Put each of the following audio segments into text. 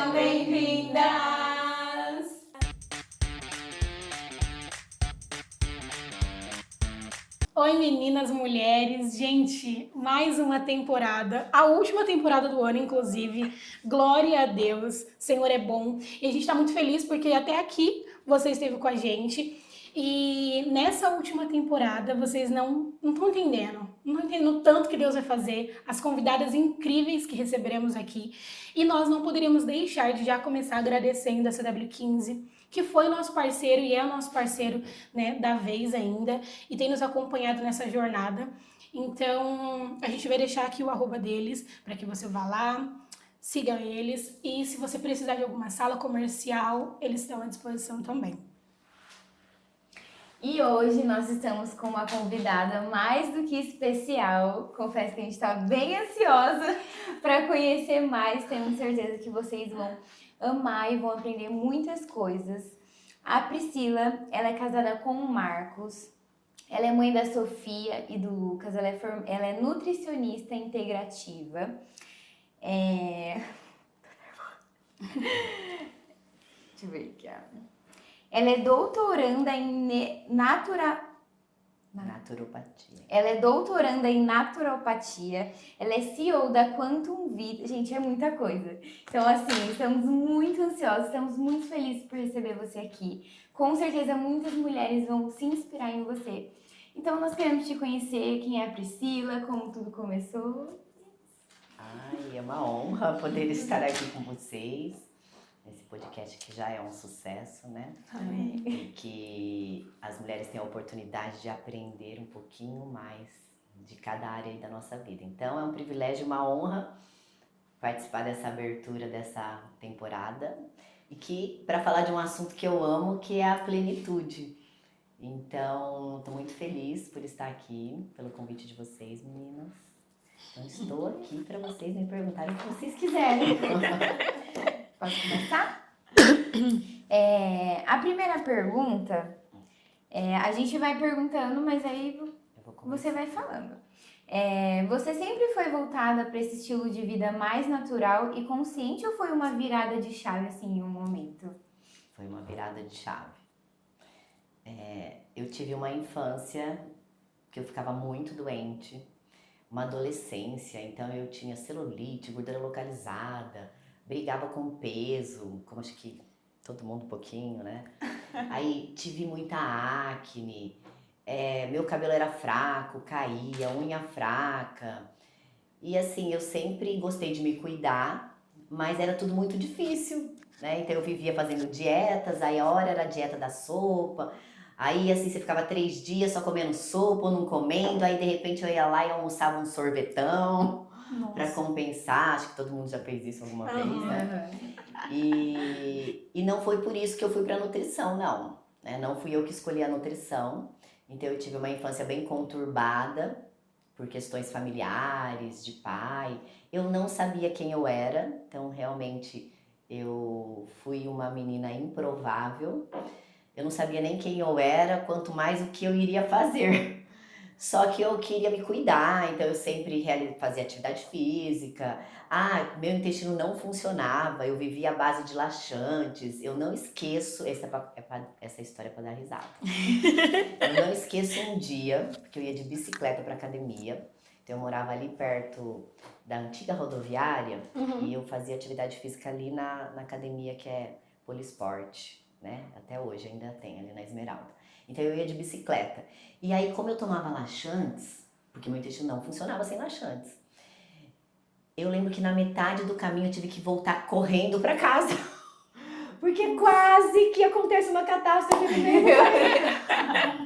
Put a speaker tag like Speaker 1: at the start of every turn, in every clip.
Speaker 1: Sejam bem-vindas!
Speaker 2: Oi meninas, mulheres, gente, mais uma temporada, a última temporada do ano, inclusive, glória a Deus, Senhor é bom, e a gente tá muito feliz porque até aqui você esteve com a gente, e nessa última temporada vocês não estão entendendo, não estão entendendo o tanto que Deus vai fazer, as convidadas incríveis que receberemos aqui, e nós não poderíamos deixar de já começar agradecendo a CW15, que foi nosso parceiro e é o nosso parceiro, né, da vez ainda, e tem nos acompanhado nessa jornada. Então, a gente vai deixar aqui o arroba deles, para que você vá lá, siga eles, e se você precisar de alguma sala comercial, eles estão à disposição também.
Speaker 1: E hoje nós estamos com uma convidada mais do que especial. Confesso que a gente está bem ansiosa para conhecer mais. Temos certeza que vocês vão amar e vão aprender muitas coisas. A Priscila, ela é casada com o Marcos. Ela é mãe da Sofia e do Lucas. Ela é nutricionista integrativa. Deixa eu ver aqui. Ela é doutoranda em
Speaker 3: Naturopatia.
Speaker 1: Ela é doutoranda em naturopatia, ela é CEO da Quantum Vida, gente, é muita coisa. Então, assim, estamos muito ansiosos, estamos muito felizes por receber você aqui. Com certeza, muitas mulheres vão se inspirar em você. Então, nós queremos te conhecer, quem é a Priscila, como tudo começou.
Speaker 3: Ai, é uma honra poder estar aqui com vocês, nesse podcast que já é um sucesso, né?
Speaker 2: Amém.
Speaker 3: E que as mulheres têm a oportunidade de aprender um pouquinho mais de cada área aí da nossa vida. Então é um privilégio, uma honra participar dessa abertura dessa temporada e que para falar de um assunto que eu amo, que é a plenitude. Então, estou muito feliz por estar aqui, pelo convite de vocês, meninas. Então, estou aqui para vocês me perguntarem o que vocês quiserem.
Speaker 1: Posso começar? A primeira pergunta, a gente vai perguntando, mas aí você vai falando. Você sempre foi voltada para esse estilo de vida mais natural e consciente ou foi uma virada de chave assim em um momento?
Speaker 3: Foi uma virada de chave. Eu tive uma infância que eu ficava muito doente, uma adolescência, então eu tinha celulite, gordura localizada, brigava com peso, como acho que todo mundo um pouquinho, né? Aí tive muita acne, meu cabelo era fraco, caía, unha fraca. E assim, eu sempre gostei de me cuidar, mas era tudo muito difícil, né? Então eu vivia fazendo dietas, aí a hora era a dieta da sopa, aí assim você ficava 3 dias só comendo sopa ou não comendo, aí de repente eu ia lá e almoçava um sorvetão para compensar, acho que todo mundo já fez isso alguma vez, né? E não foi por isso que eu fui para nutrição, não, né? Não fui eu que escolhi a nutrição, então eu tive uma infância bem conturbada, por questões familiares, de pai. Eu não sabia quem eu era, então realmente eu fui uma menina improvável. Eu não sabia nem quem eu era, quanto mais o que eu iria fazer. Só que eu queria me cuidar, então eu sempre fazia atividade física. Meu intestino não funcionava, eu vivia à base de laxantes. Eu não esqueço, essa história é pra dar risada. Eu não esqueço um dia, que eu ia de bicicleta pra academia. Então eu morava ali perto da antiga rodoviária e eu fazia atividade física ali na academia que é Polisporte, né? Até hoje ainda tem, ali na Esmeralda. Então eu ia de bicicleta. E aí, como eu tomava laxantes, porque meu intestino não funcionava sem laxantes, eu lembro que na metade do caminho eu tive que voltar correndo pra casa. Porque quase que acontece uma catástrofe no meio do caminho.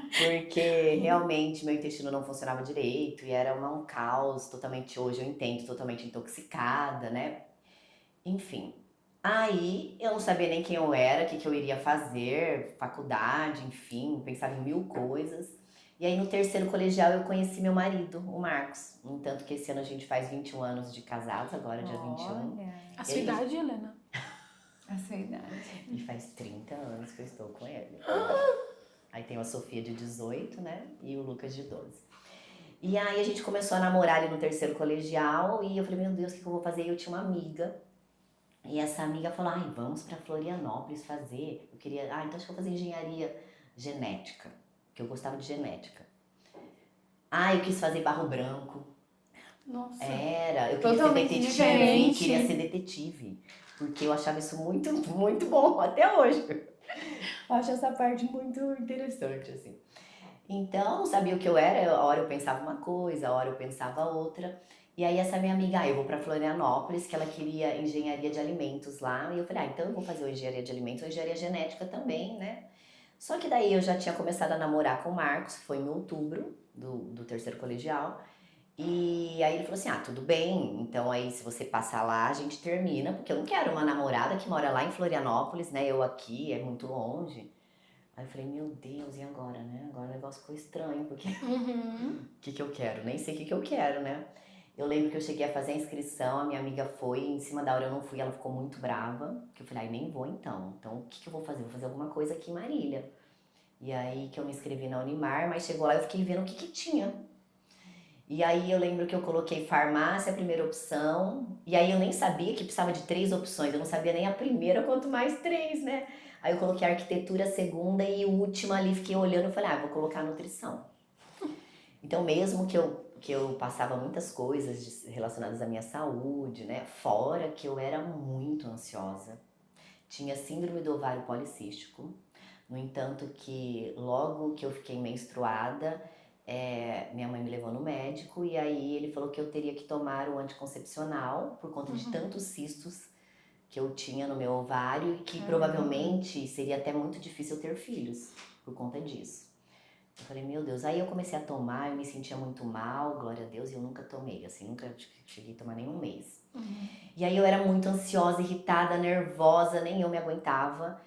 Speaker 3: Porque realmente meu intestino não funcionava direito e era um caos totalmente, hoje eu entendo, totalmente intoxicada, né? Enfim. Aí eu não sabia nem quem eu era, o que eu iria fazer, faculdade, enfim, pensava em 1000 coisas. E aí no terceiro colegial eu conheci meu marido, o Marcos. No entanto que esse ano a gente faz 21 anos de casados, agora dia 21.
Speaker 2: A sua idade, Helena?
Speaker 1: A sua idade.
Speaker 3: E faz 30 anos que eu estou com ele. Aí tem a Sofia de 18, né? E o Lucas de 12. E aí a gente começou a namorar ali no terceiro colegial e eu falei, meu Deus, o que eu vou fazer? E eu tinha uma amiga E essa amiga falou, ai, vamos pra Florianópolis fazer. Eu queria, então acho que eu vou fazer engenharia genética, que eu gostava de genética. Eu quis fazer Barro Branco.
Speaker 2: Nossa.
Speaker 3: Eu queria ser
Speaker 1: Totalmente
Speaker 3: detetive,
Speaker 1: diferente.
Speaker 3: queria ser detetive. Porque eu achava isso muito, muito bom até hoje. Eu acho essa parte muito interessante, assim. Então, não sabia o que eu era, a hora eu pensava uma coisa, a hora eu pensava outra. E aí essa minha amiga, eu vou pra Florianópolis, que ela queria engenharia de alimentos lá. E eu falei, então eu vou fazer ou engenharia de alimentos ou engenharia genética também, né? Só que daí eu já tinha começado a namorar com o Marcos, foi em outubro do terceiro colegial. E aí ele falou assim, tudo bem, então aí se você passar lá a gente termina, porque eu não quero uma namorada que mora lá em Florianópolis, né? Eu aqui, é muito longe. Aí eu falei, meu Deus, e agora, né? Agora o negócio ficou estranho, porque o que eu quero? Nem sei o que eu quero, né? Eu lembro que eu cheguei a fazer a inscrição, a minha amiga foi, em cima da hora eu não fui, ela ficou muito brava, que eu falei, nem vou então. Então o que eu vou fazer? Vou fazer alguma coisa aqui em Marília. E aí que eu me inscrevi na Unimar, mas chegou lá eu fiquei vendo o que tinha. E aí eu lembro que eu coloquei farmácia, a primeira opção, e aí eu nem sabia que precisava de 3 opções, eu não sabia nem a primeira, quanto mais 3, né? Aí eu coloquei arquitetura segunda e última ali, fiquei olhando e falei, vou colocar nutrição. Então mesmo que eu passava muitas coisas relacionadas à minha saúde, né? Fora que eu era muito ansiosa, tinha síndrome do ovário policístico, no entanto que logo que eu fiquei menstruada, minha mãe me levou no médico e aí ele falou que eu teria que tomar o anticoncepcional por conta de tantos cistos que eu tinha no meu ovário e que provavelmente seria até muito difícil ter filhos por conta disso. Eu falei, meu Deus, aí eu comecei a tomar, eu me sentia muito mal, glória a Deus, e eu nunca tomei, assim, nunca cheguei a tomar nem um mês. E aí eu era muito ansiosa, irritada, nervosa, nem eu me aguentava.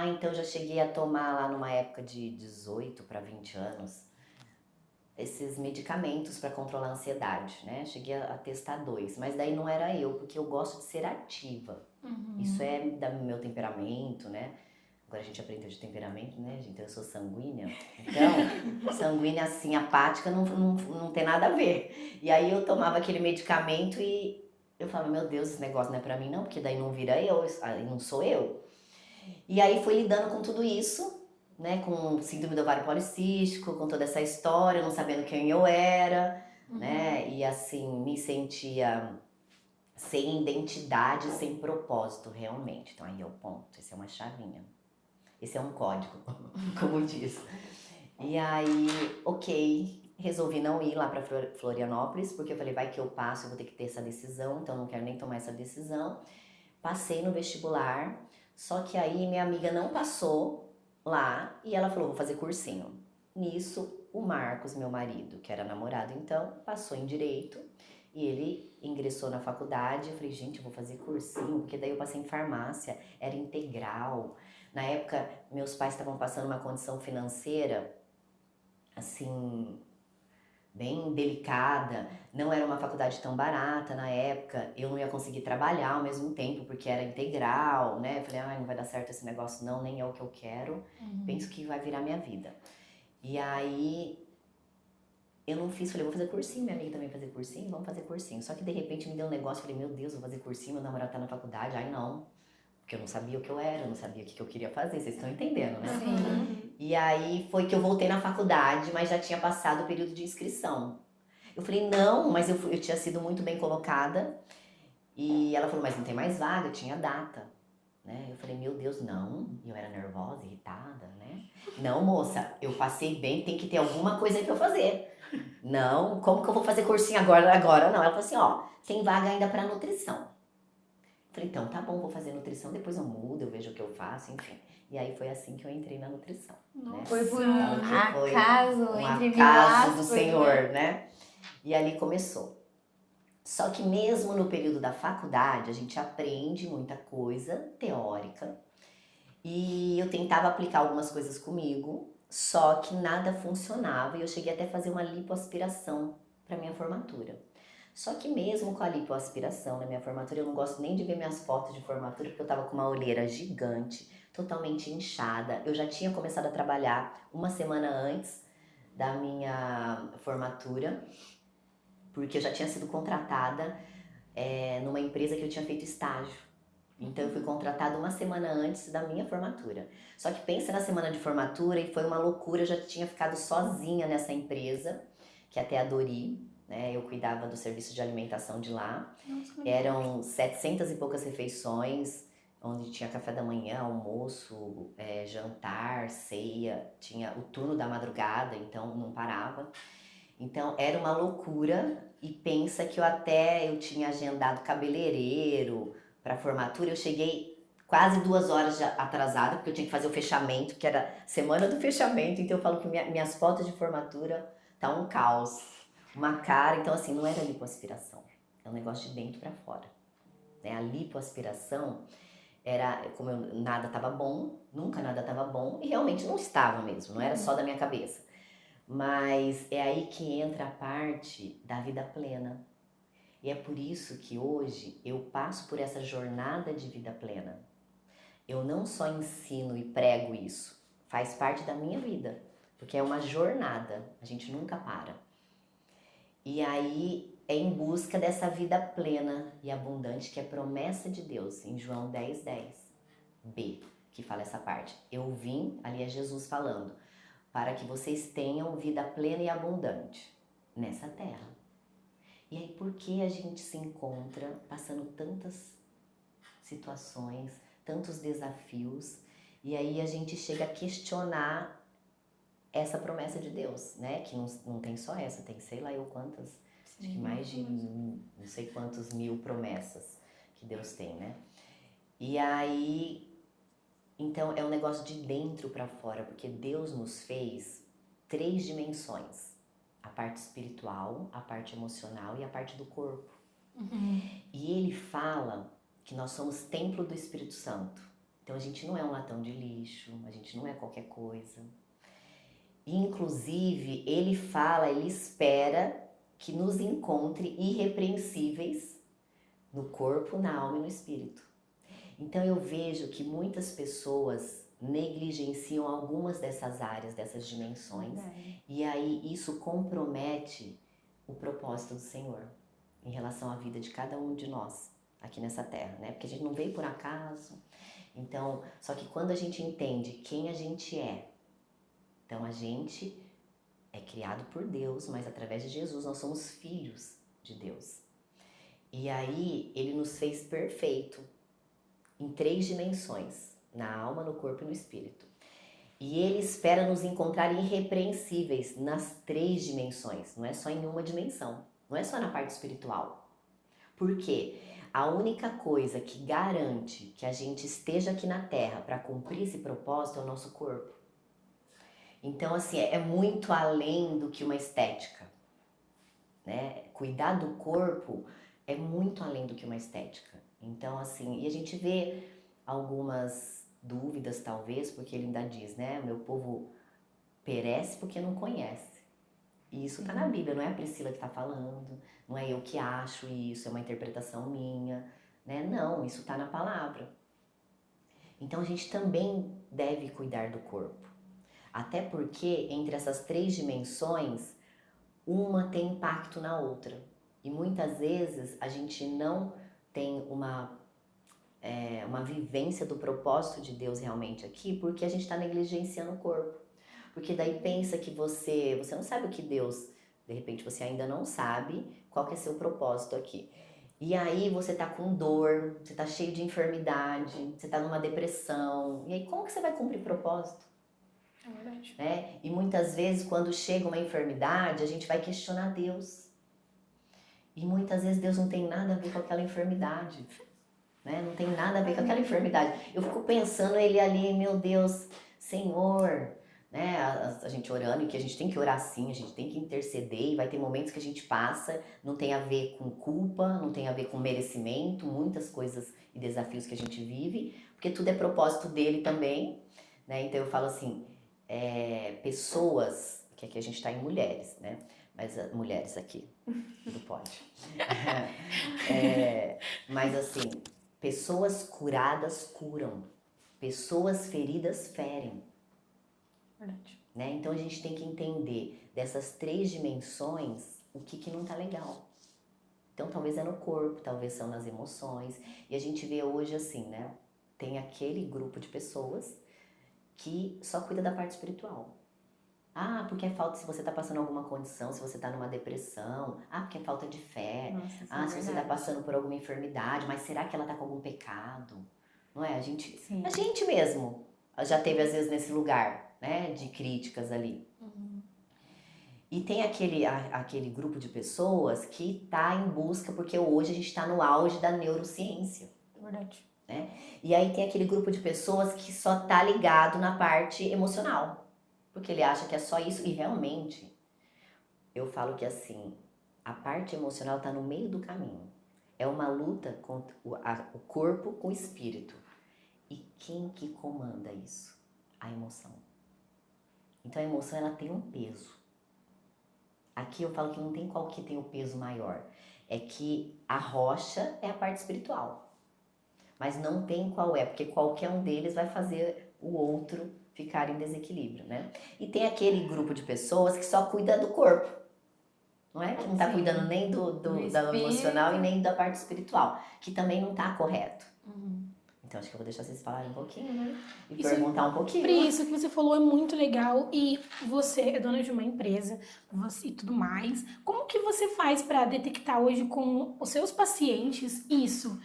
Speaker 3: Então eu já cheguei a tomar lá numa época de 18 para 20 anos, esses medicamentos para controlar a ansiedade, né? Cheguei a testar 2, mas daí não era eu, porque eu gosto de ser ativa. Isso é do meu temperamento, né? Agora a gente aprendeu de temperamento, né, gente? Eu sou sanguínea. Então, sanguínea assim, apática, não tem nada a ver. E aí eu tomava aquele medicamento e eu falava, meu Deus, esse negócio não é pra mim não, porque daí não vira eu, aí não sou eu. E aí fui lidando com tudo isso, né, com síndrome do ovário policístico, com toda essa história, não sabendo quem eu era, né, e assim, me sentia sem identidade, sem propósito, realmente. Então aí é o ponto, esse é uma chavinha. Esse é um código, como diz. E aí, resolvi não ir lá para Florianópolis, porque eu falei, vai que eu passo, eu vou ter que ter essa decisão, então não quero nem tomar essa decisão. Passei no vestibular, só que aí minha amiga não passou lá e ela falou, vou fazer cursinho. Nisso, o Marcos, meu marido, que era namorado então, passou em Direito e ele ingressou na faculdade. Eu falei, gente, eu vou fazer cursinho, porque daí eu passei em farmácia, era integral. Na época, meus pais estavam passando uma condição financeira, assim, bem delicada. Não era uma faculdade tão barata na época. Eu não ia conseguir trabalhar ao mesmo tempo, porque era integral, né? Eu falei, não vai dar certo esse negócio não, nem é o que eu quero. Penso que vai virar minha vida. E aí, eu não fiz, falei, vou fazer cursinho. Minha amiga também fazer cursinho, vamos fazer cursinho. Só que de repente me deu um negócio, falei, meu Deus, vou fazer cursinho, meu namorado tá na faculdade. Não. Porque eu não sabia o que eu era, eu não sabia o que eu queria fazer, vocês estão entendendo, né?
Speaker 1: Sim.
Speaker 3: E aí foi que eu voltei na faculdade, mas já tinha passado o período de inscrição. Eu falei, não, mas eu tinha sido muito bem colocada. E ela falou, mas não tem mais vaga, tinha data. Né? Eu falei, meu Deus, não. E eu era nervosa, irritada, né? Não, moça, eu passei bem, tem que ter alguma coisa aí pra eu fazer. Não, como que eu vou fazer cursinho agora? Agora não. Ela falou assim, tem vaga ainda pra nutrição. Falei, então tá bom, vou fazer nutrição, depois eu mudo, eu vejo o que eu faço, enfim. E aí foi assim que eu entrei na nutrição. Né?
Speaker 1: Foi por
Speaker 3: Falo que foi
Speaker 1: acaso,
Speaker 3: um
Speaker 1: entre
Speaker 3: acaso
Speaker 1: mil
Speaker 3: do
Speaker 1: aspas,
Speaker 3: Senhor, né? E ali começou. Só que mesmo no período da faculdade, a gente aprende muita coisa teórica. E eu tentava aplicar algumas coisas comigo, só que nada funcionava. E eu cheguei até a fazer uma lipoaspiração para minha formatura. Só que mesmo com a lipoaspiração na minha formatura, eu não gosto nem de ver minhas fotos de formatura, porque eu tava com uma olheira gigante, totalmente inchada. Eu já tinha começado a trabalhar uma semana antes da minha formatura, porque eu já tinha sido contratada numa empresa que eu tinha feito estágio. Então eu fui contratada uma semana antes da minha formatura. Só que pensa na semana de formatura e foi uma loucura, eu já tinha ficado sozinha nessa empresa, que é até a Dori, né? Eu cuidava do serviço de alimentação de lá.
Speaker 2: Nossa,
Speaker 3: Eram 700 e poucas refeições, onde tinha café da manhã, almoço, jantar, ceia, tinha o turno da madrugada, então não parava. Então era uma loucura e pensa que eu tinha agendado cabeleireiro para formatura, eu cheguei quase 2 horas atrasada, porque eu tinha que fazer o fechamento, que era semana do fechamento, então eu falo que minhas fotos de formatura tá um caos, uma cara, então assim, não era lipoaspiração, é um negócio de dentro para fora. Né? A lipoaspiração era, nada estava bom, nunca nada estava bom, e realmente não estava mesmo, não era só da minha cabeça. Mas é aí que entra a parte da vida plena. E é por isso que hoje eu passo por essa jornada de vida plena. Eu não só ensino e prego isso, faz parte da minha vida, porque é uma jornada, a gente nunca para. E aí é em busca dessa vida plena e abundante que é promessa de Deus, em João 10:10b, que fala essa parte. Eu vim, ali é Jesus falando, para que vocês tenham vida plena e abundante nessa terra. E aí, por que a gente se encontra passando tantas situações, tantos desafios, e aí a gente chega a questionar essa promessa de Deus, né? Que não tem só essa, tem sei lá eu quantas, acho que mais de não sei quantos mil promessas que Deus tem, né? E aí, então é um negócio de dentro para fora, porque Deus nos fez 3 dimensões: a parte espiritual, a parte emocional e a parte do corpo. E ele fala que nós somos templo do Espírito Santo. Então a gente não é um latão de lixo, a gente não é qualquer coisa. E, inclusive, ele espera que nos encontre irrepreensíveis no corpo, na alma e no espírito. Então eu vejo que muitas pessoas negligenciam algumas dessas áreas, dessas dimensões, e aí isso compromete o propósito do Senhor em relação à vida de cada um de nós aqui nessa terra, né? Porque a gente não veio por acaso. Então, só que quando a gente entende quem a gente é, então a gente é criado por Deus, mas através de Jesus nós somos filhos de Deus. E aí ele nos fez perfeito em 3 dimensões, na alma, no corpo e no espírito. E ele espera nos encontrar irrepreensíveis nas 3 dimensões, não é só em uma dimensão, não é só na parte espiritual. Por quê? A única coisa que garante que a gente esteja aqui na Terra para cumprir esse propósito é o nosso corpo. Então, assim, é muito além do que uma estética, né? Cuidar do corpo é muito além do que uma estética. Então, assim, e a gente vê algumas dúvidas, talvez, porque ele ainda diz, né? O meu povo perece porque não conhece. E isso tá na Bíblia, não é a Priscila que tá falando, não é eu que acho isso, é uma interpretação minha, né? Não, isso tá na palavra. Então, a gente também deve cuidar do corpo. Até porque, entre essas 3 dimensões, uma tem impacto na outra. E muitas vezes a gente não tem uma vivência do propósito de Deus realmente aqui, porque a gente está negligenciando o corpo. Porque daí pensa que você não sabe o que Deus, de repente você ainda não sabe qual que é seu propósito aqui. E aí você tá com dor, você tá cheio de enfermidade, você tá numa depressão. E aí como que você vai cumprir propósito?
Speaker 2: É verdade.
Speaker 3: Né? E muitas vezes quando chega uma enfermidade, a gente vai questionar Deus. E muitas vezes Deus não tem nada a ver com aquela enfermidade. Né? Não tem nada a ver com aquela enfermidade. Eu fico pensando ele ali, meu Deus, Senhor, né? A gente orando, e que a gente tem que orar sim, a gente tem que interceder, e vai ter momentos que a gente passa, não tem a ver com culpa, não tem a ver com merecimento, muitas coisas e desafios que a gente vive, porque tudo é propósito dele também, né? Então eu falo assim, pessoas, que aqui a gente está em mulheres, né? Mas mulheres aqui, tudo pode. Mas assim, pessoas curadas curam, pessoas feridas ferem.
Speaker 2: Verdade.
Speaker 3: Né? Então a gente tem que entender dessas 3 dimensões o que não tá legal. Então, talvez é no corpo, talvez são nas emoções. E a gente vê hoje assim, né? Tem aquele grupo de pessoas que só cuida da parte espiritual. Ah, porque é falta se você está passando alguma condição, se você está numa depressão. Ah, porque é falta de fé.
Speaker 1: Nossa, isso
Speaker 3: Ah,
Speaker 1: é
Speaker 3: se você está
Speaker 1: verdade.
Speaker 3: passando por alguma enfermidade, mas será que ela está com algum pecado? Não é?
Speaker 1: Sim.
Speaker 3: A gente mesmo já teve às vezes nesse lugar, né, de críticas ali. E tem aquele grupo de pessoas que está em busca, porque hoje a gente está no auge da neurociência.
Speaker 2: Verdade.
Speaker 3: E aí tem aquele grupo de pessoas que só tá ligado na parte emocional. Porque ele acha que é só isso. E realmente, eu falo que assim, a parte emocional tá no meio do caminho. É uma luta contra o corpo com o espírito. E quem que comanda isso? A emoção. Então a emoção, ela tem um peso. Aqui eu falo que não tem qual que tem o peso maior. É que a rocha é a parte espiritual. Mas não tem qual é, porque qualquer um deles vai fazer o outro ficar em desequilíbrio, né? E tem aquele grupo de pessoas que só cuida do corpo, não é? Que não tá
Speaker 1: Sim.
Speaker 3: cuidando nem do emocional e nem da parte espiritual, que também não tá correto. Então acho que eu vou deixar vocês falarem um pouquinho, né? E
Speaker 2: Isso-
Speaker 3: perguntar um pouquinho.
Speaker 2: Pri, isso que você falou é muito legal e você é dona de uma empresa e tudo mais. Como que você faz para detectar hoje com os seus pacientes isso?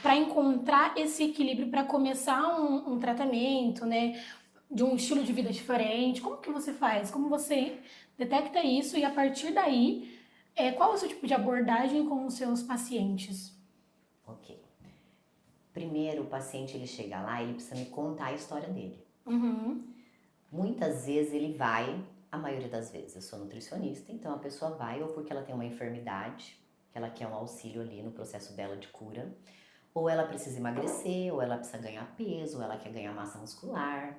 Speaker 2: Para encontrar esse equilíbrio para começar um tratamento, né? De um estilo de vida diferente. Como que você faz? Como você detecta isso e a partir daí, qual é o seu tipo de abordagem com os seus pacientes?
Speaker 3: Ok. Primeiro, o paciente, ele chega lá, ele precisa me contar a história dele. Muitas vezes ele vai, a maioria das vezes, eu sou nutricionista, então a pessoa vai ou porque ela tem uma enfermidade, que ela quer um auxílio ali no processo dela de cura, ou ela precisa emagrecer, ou ela precisa ganhar peso, ou ela quer ganhar massa muscular,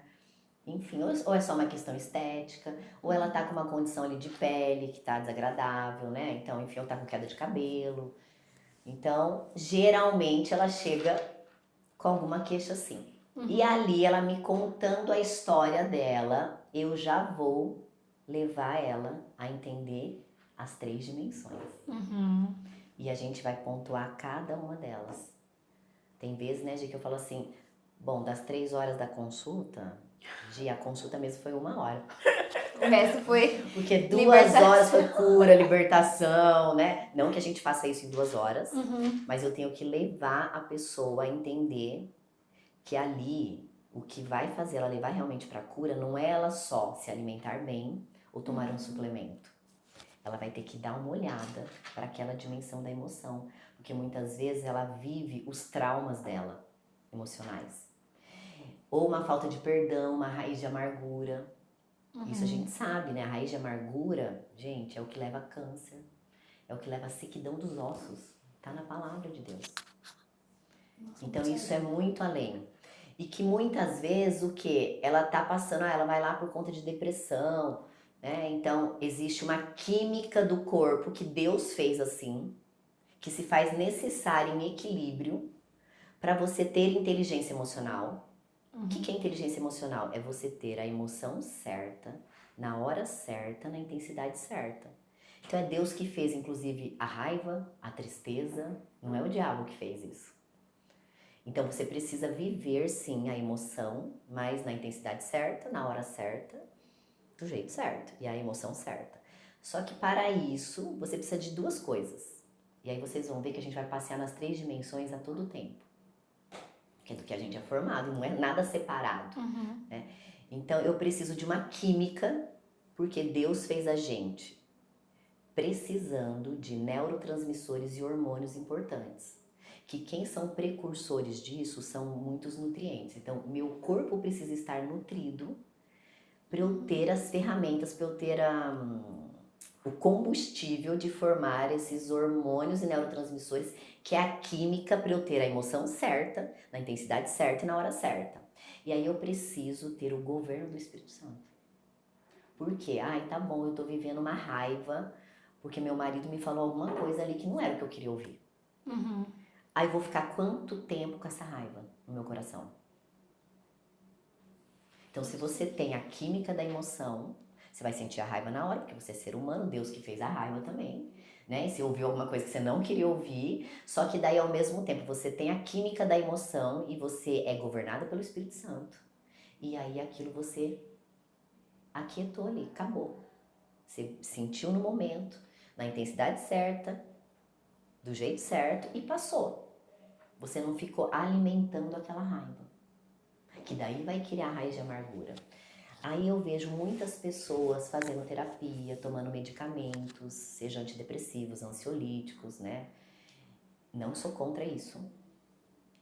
Speaker 3: enfim, ou é só uma questão estética, ou ela tá com uma condição ali de pele que tá desagradável, né? Então, enfim, ou tá com queda de cabelo. Então, geralmente ela chega com alguma queixa assim. E ali, ela me contando a história dela, eu já vou levar ela a entender as 3 dimensões. E a gente vai pontuar cada uma delas. Tem vezes, né, Gi, que eu falo assim, bom, das 3 horas da consulta, Gi, a consulta mesmo foi 1 hora.
Speaker 1: O resto foi
Speaker 3: Porque 2
Speaker 1: libertação.
Speaker 3: horas foi cura, libertação, né? Não que a gente faça isso em 2 horas, mas eu tenho que levar a pessoa a entender que ali, o que vai fazer ela levar realmente para a cura não é ela só se alimentar bem ou tomar um suplemento. Ela vai ter que dar uma olhada para aquela dimensão da emoção, porque muitas vezes ela vive os traumas dela, emocionais. Ou uma falta de perdão, uma raiz de amargura. Isso a gente sabe, né? A raiz de amargura, gente, é o que leva a câncer, é o que leva a sequidão dos ossos. Tá na palavra de Deus. Então isso é muito além. E que muitas vezes o que? Ela tá passando, ela vai lá por conta de depressão, né? Então existe uma química do corpo que Deus fez assim, que se faz necessária em equilíbrio para você ter inteligência emocional. O que é inteligência emocional? É você ter a emoção certa, na hora certa, na intensidade certa. Então é Deus que fez, inclusive, a raiva, a tristeza, não é o diabo que fez isso. Então você precisa viver sim a emoção, mas na intensidade certa, na hora certa, do jeito certo e a emoção certa. Só que para isso você precisa de 2 coisas. E aí vocês vão ver que a gente vai passear nas 3 dimensões a todo tempo. Que é do que a gente é formado, não é nada separado. Né? Então eu preciso de uma química, porque Deus fez a gente precisando de neurotransmissores e hormônios importantes. Que quem são precursores disso são muitos nutrientes. Então, meu corpo precisa estar nutrido para eu ter as ferramentas, para eu ter o combustível de formar esses hormônios e neurotransmissores, que é a química para eu ter a emoção certa, na intensidade certa e na hora certa. E aí eu preciso ter o governo do Espírito Santo. Por quê? Ai, tá bom, eu tô vivendo uma raiva, porque meu marido me falou alguma coisa ali que não era o que eu queria ouvir. Aí eu vou ficar quanto tempo com essa raiva no meu coração? Então, se você tem a química da emoção, Você vai sentir a raiva na hora, porque você é ser humano, Deus que fez a raiva também, né? E você ouviu alguma coisa que você não queria ouvir, só que daí ao mesmo tempo você tem a química da emoção e você é governada pelo Espírito Santo. E aí aquilo você aquietou ali, acabou. Você sentiu no momento, na intensidade certa, do jeito certo e passou. Você não ficou alimentando aquela raiva, que daí vai criar a raiz de amargura. Aí eu vejo muitas pessoas fazendo terapia, tomando medicamentos, seja antidepressivos, ansiolíticos, né? Não sou contra isso.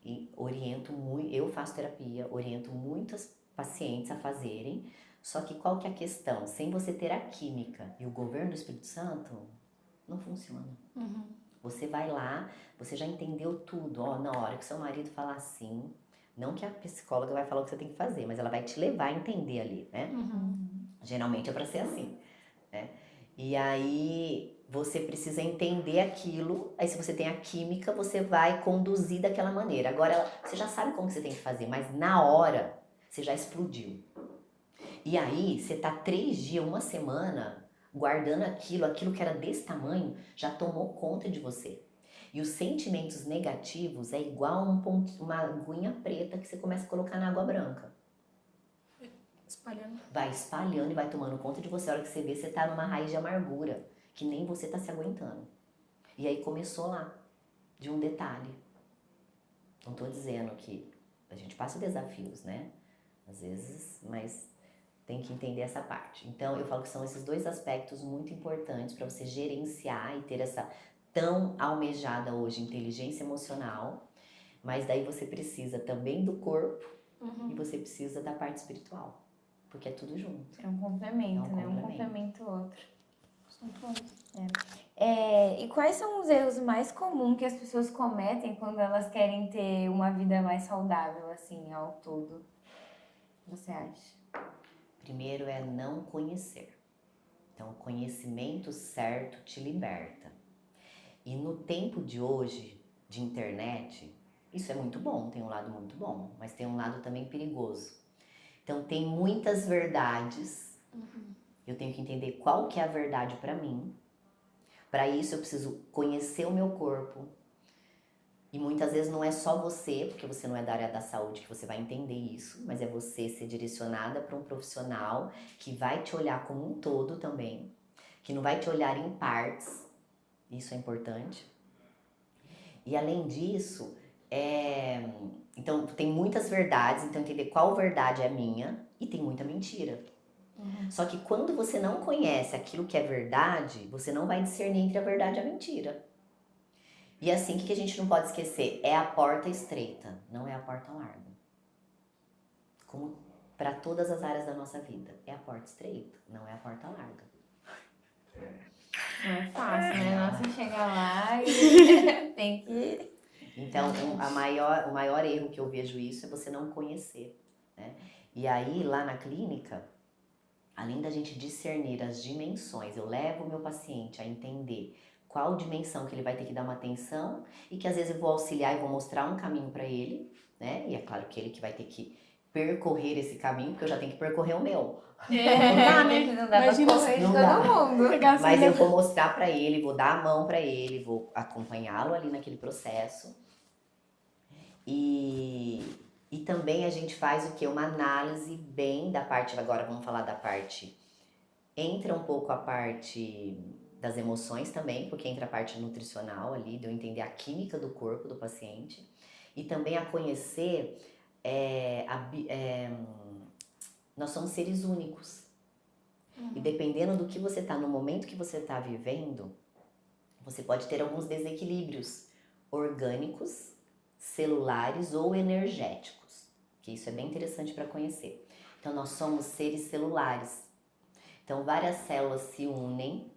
Speaker 3: E oriento muito, eu faço terapia, oriento muitas pacientes a fazerem, só que qual que é a questão? Sem você ter a química e o governo do Espírito Santo, não funciona. Você vai lá, você já entendeu tudo, ó, na hora que seu marido falar assim, não que a psicóloga vai falar o que você tem que fazer, mas ela vai te levar a entender ali, né? Geralmente é pra ser assim, né? E aí você precisa entender aquilo, aí se você tem a química, você vai conduzir daquela maneira. Agora, você já sabe como que você tem que fazer, mas na hora, você já explodiu. E aí, você tá 3 dias, uma semana, guardando aquilo que era desse tamanho, já tomou conta de você. E os sentimentos negativos é igual uma aguinha preta que você começa a colocar na água branca.
Speaker 2: Espalhando.
Speaker 3: Vai espalhando e vai tomando conta de você. A hora que você vê, você tá numa raiz de amargura, que nem você tá se aguentando. E aí começou lá, de um detalhe. Não tô dizendo que a gente passa desafios, né? Às vezes, mas tem que entender essa parte. Então, eu falo que são esses 2 aspectos muito importantes para você gerenciar e ter essa tão almejada hoje inteligência emocional, mas daí você precisa também do corpo e você precisa da parte espiritual, porque é tudo junto.
Speaker 1: É um complemento,
Speaker 3: É um
Speaker 1: né? Um
Speaker 3: complemento.
Speaker 1: complementa o outro.
Speaker 2: São todos.
Speaker 1: E quais são os erros mais comuns que as pessoas cometem quando elas querem ter uma vida mais saudável, assim, ao todo? Você acha?
Speaker 3: Primeiro é não conhecer. Então, o conhecimento certo te liberta. E no tempo de hoje, de internet, isso é muito bom, tem um lado muito bom, mas tem um lado também perigoso. Então, tem muitas verdades, eu tenho que entender qual que é a verdade para mim. Para isso, eu preciso conhecer o meu corpo. E muitas vezes não é só você, porque você não é da área da saúde, que você vai entender isso, mas é você ser direcionada para um profissional que vai te olhar como um todo também, que não vai te olhar em partes. Isso é importante. E além disso, então tem muitas verdades, então entender qual verdade é minha e tem muita mentira. Só que quando você não conhece aquilo que é verdade, você não vai discernir entre a verdade e a mentira. E assim, o que a gente não pode esquecer? É a porta estreita, não é a porta larga. Como para todas as áreas da nossa vida, é a porta estreita, não é a porta larga.
Speaker 1: Não é fácil, né? Nossa, chegar lá e tem que...
Speaker 3: Então, o maior erro que eu vejo isso é você não conhecer, né? E aí, lá na clínica, além da gente discernir as dimensões, eu levo o meu paciente a entender qual dimensão que ele vai ter que dar uma atenção e que às vezes eu vou auxiliar e vou mostrar um caminho para ele, né? E é claro que ele que vai ter que percorrer esse caminho, porque eu já tenho que percorrer o meu.
Speaker 2: Não dá, né?
Speaker 1: Não dá
Speaker 2: Imagina
Speaker 1: pra correr de
Speaker 3: não
Speaker 1: todo
Speaker 3: dá.
Speaker 1: mundo.
Speaker 3: Mas eu vou mostrar para ele, vou dar a mão para ele, vou acompanhá-lo ali naquele processo. E também a gente faz o quê? Uma análise bem da parte, agora vamos falar da parte, entra um pouco a parte das emoções também, porque entra a parte nutricional ali, de eu entender a química do corpo do paciente, e também a conhecer, nós somos seres únicos. E dependendo do que você está, no momento que você está vivendo, você pode ter alguns desequilíbrios orgânicos, celulares ou energéticos, que isso é bem interessante para conhecer. Então, nós somos seres celulares. Então, várias células se unem,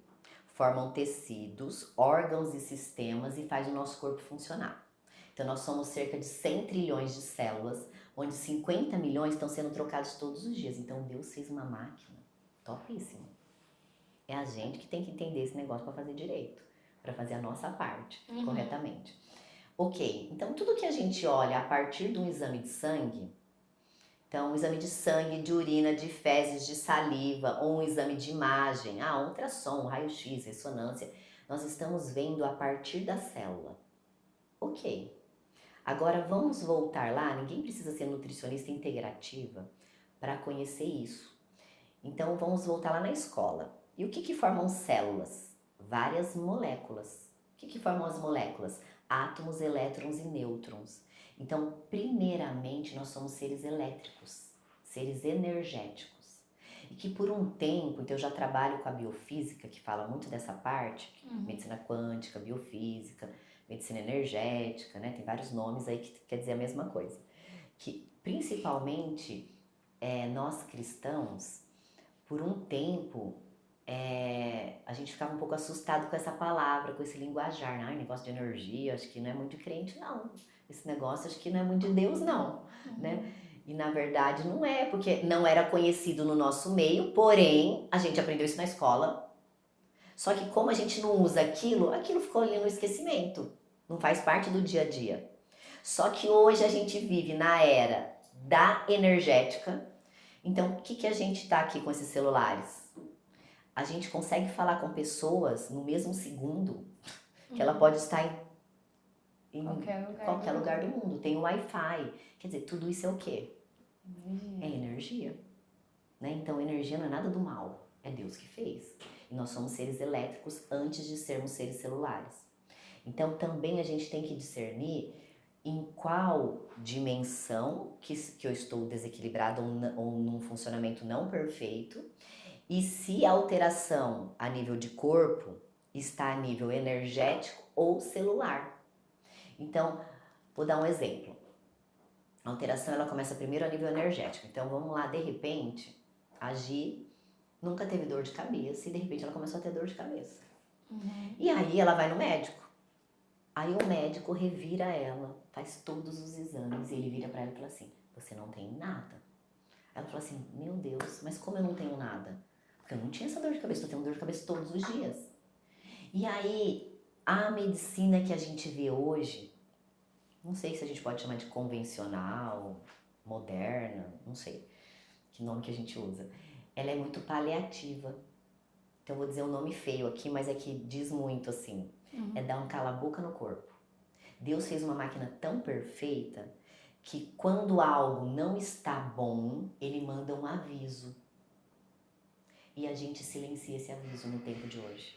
Speaker 3: formam tecidos, órgãos e sistemas e faz o nosso corpo funcionar. Então, nós somos cerca de 100 trilhões de células, onde 50 milhões estão sendo trocados todos os dias. Então, Deus fez uma máquina topíssima. É a gente que tem que entender esse negócio para fazer direito, para fazer a nossa parte corretamente. Ok, então tudo que a gente olha a partir de um exame de sangue, Então, um exame de sangue, de urina, de fezes, de saliva, ou um exame de imagem, ultrassom, raio-x, ressonância, nós estamos vendo a partir da célula. Ok. Agora vamos voltar lá, ninguém precisa ser nutricionista integrativa para conhecer isso. Então vamos voltar lá na escola. E o que formam células? Várias moléculas. O que formam as moléculas? Átomos, elétrons e nêutrons. Então, primeiramente, nós somos seres elétricos, seres energéticos. E que por um tempo, então eu já trabalho com a biofísica, que fala muito dessa parte, medicina quântica, biofísica, medicina energética, né? Tem vários nomes aí que quer dizer a mesma coisa. Que principalmente nós cristãos, por um tempo, a gente ficava um pouco assustado com essa palavra, com esse linguajar, né? Negócio de energia, acho que não é muito de crente, não. Esse negócio acho que não é muito de Deus, não, né? E na verdade não é, porque não era conhecido no nosso meio, porém a gente aprendeu isso na escola. Só que como a gente não usa aquilo ficou ali no esquecimento, não faz parte do dia a dia. Só que hoje a gente vive na era da energética. Então, o que a gente tá aqui com esses celulares? A gente consegue falar com pessoas no mesmo segundo que ela pode estar em qualquer lugar do mundo. Tem o Wi-Fi. Quer dizer, tudo isso é o quê? É energia. Né? Então, energia não é nada do mal. É Deus que fez. E nós somos seres elétricos antes de sermos seres celulares. Então, também a gente tem que discernir em qual dimensão que eu estou desequilibrado ou num funcionamento não perfeito. E se a alteração a nível de corpo está a nível energético ou celular. Então, vou dar um exemplo. A alteração ela começa primeiro a nível energético. Então, vamos lá, de repente, a Gi nunca teve dor de cabeça e de repente ela começou a ter dor de cabeça. E aí ela vai no médico. Aí o médico revira ela, faz todos os exames e ele vira pra ela e fala assim, você não tem nada. Ela fala assim, meu Deus, mas como eu não tenho nada? Porque eu não tinha essa dor de cabeça, eu tenho dor de cabeça todos os dias. E aí, a medicina que a gente vê hoje, não sei se a gente pode chamar de convencional, moderna, não sei que nome que a gente usa. Ela é muito paliativa. Então eu vou dizer um nome feio aqui, mas é que diz muito assim. É dar um cala-boca no corpo. Deus fez uma máquina tão perfeita que quando algo não está bom, ele manda um aviso. E a gente silencia esse aviso no tempo de hoje.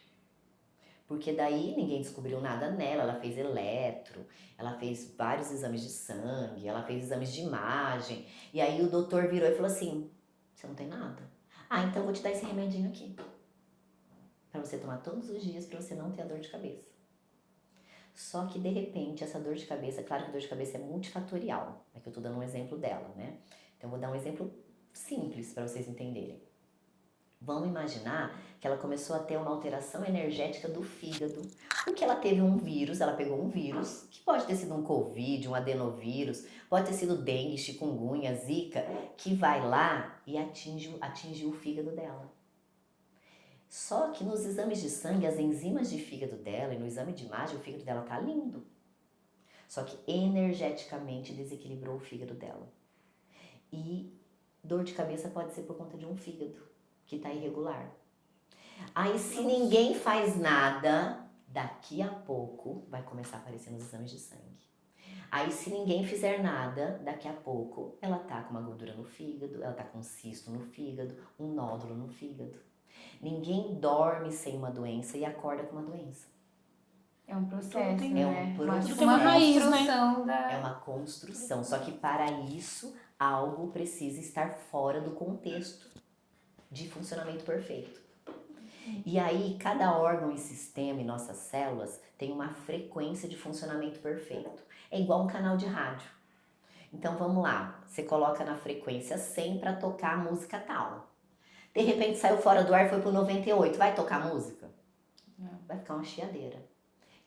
Speaker 3: Porque daí ninguém descobriu nada nela, ela fez eletro, ela fez vários exames de sangue, ela fez exames de imagem. E aí o doutor virou e falou assim, você não tem nada? Então eu vou te dar esse remedinho aqui. Pra você tomar todos os dias, pra você não ter a dor de cabeça. Só que de repente essa dor de cabeça, claro que a dor de cabeça é multifatorial, é que eu tô dando um exemplo dela, né? Então eu vou dar um exemplo simples pra vocês entenderem. Vamos imaginar que ela começou a ter uma alteração energética do fígado, porque ela teve um vírus, ela pegou um vírus, que pode ter sido um Covid, um adenovírus, pode ter sido dengue, chikungunya, zika, que vai lá e atinge o fígado dela. Só que nos exames de sangue, as enzimas de fígado dela e no exame de imagem, o fígado dela tá lindo. Só que energeticamente desequilibrou o fígado dela. E dor de cabeça pode ser por conta de um fígado que tá irregular. Aí se ninguém faz nada, daqui a pouco vai começar a aparecer nos exames de sangue. Aí se ninguém fizer nada, daqui a pouco ela tá com uma gordura no fígado, ela tá com um cisto no fígado, um nódulo no fígado. Ninguém dorme sem uma doença e acorda com uma doença.
Speaker 1: É um processo,
Speaker 3: É
Speaker 1: né?
Speaker 3: um processo.
Speaker 1: Uma
Speaker 2: raiz, né?
Speaker 1: construção da...
Speaker 3: É uma construção, só que para isso algo precisa estar fora do contexto de funcionamento perfeito. E aí cada órgão e sistema em nossas células tem uma frequência de funcionamento perfeito. É igual um canal de rádio. Então vamos lá, você coloca na frequência 100 para tocar a música tal. De repente saiu fora do ar, foi pro 98, vai tocar música? Não. Vai ficar uma chiadeira.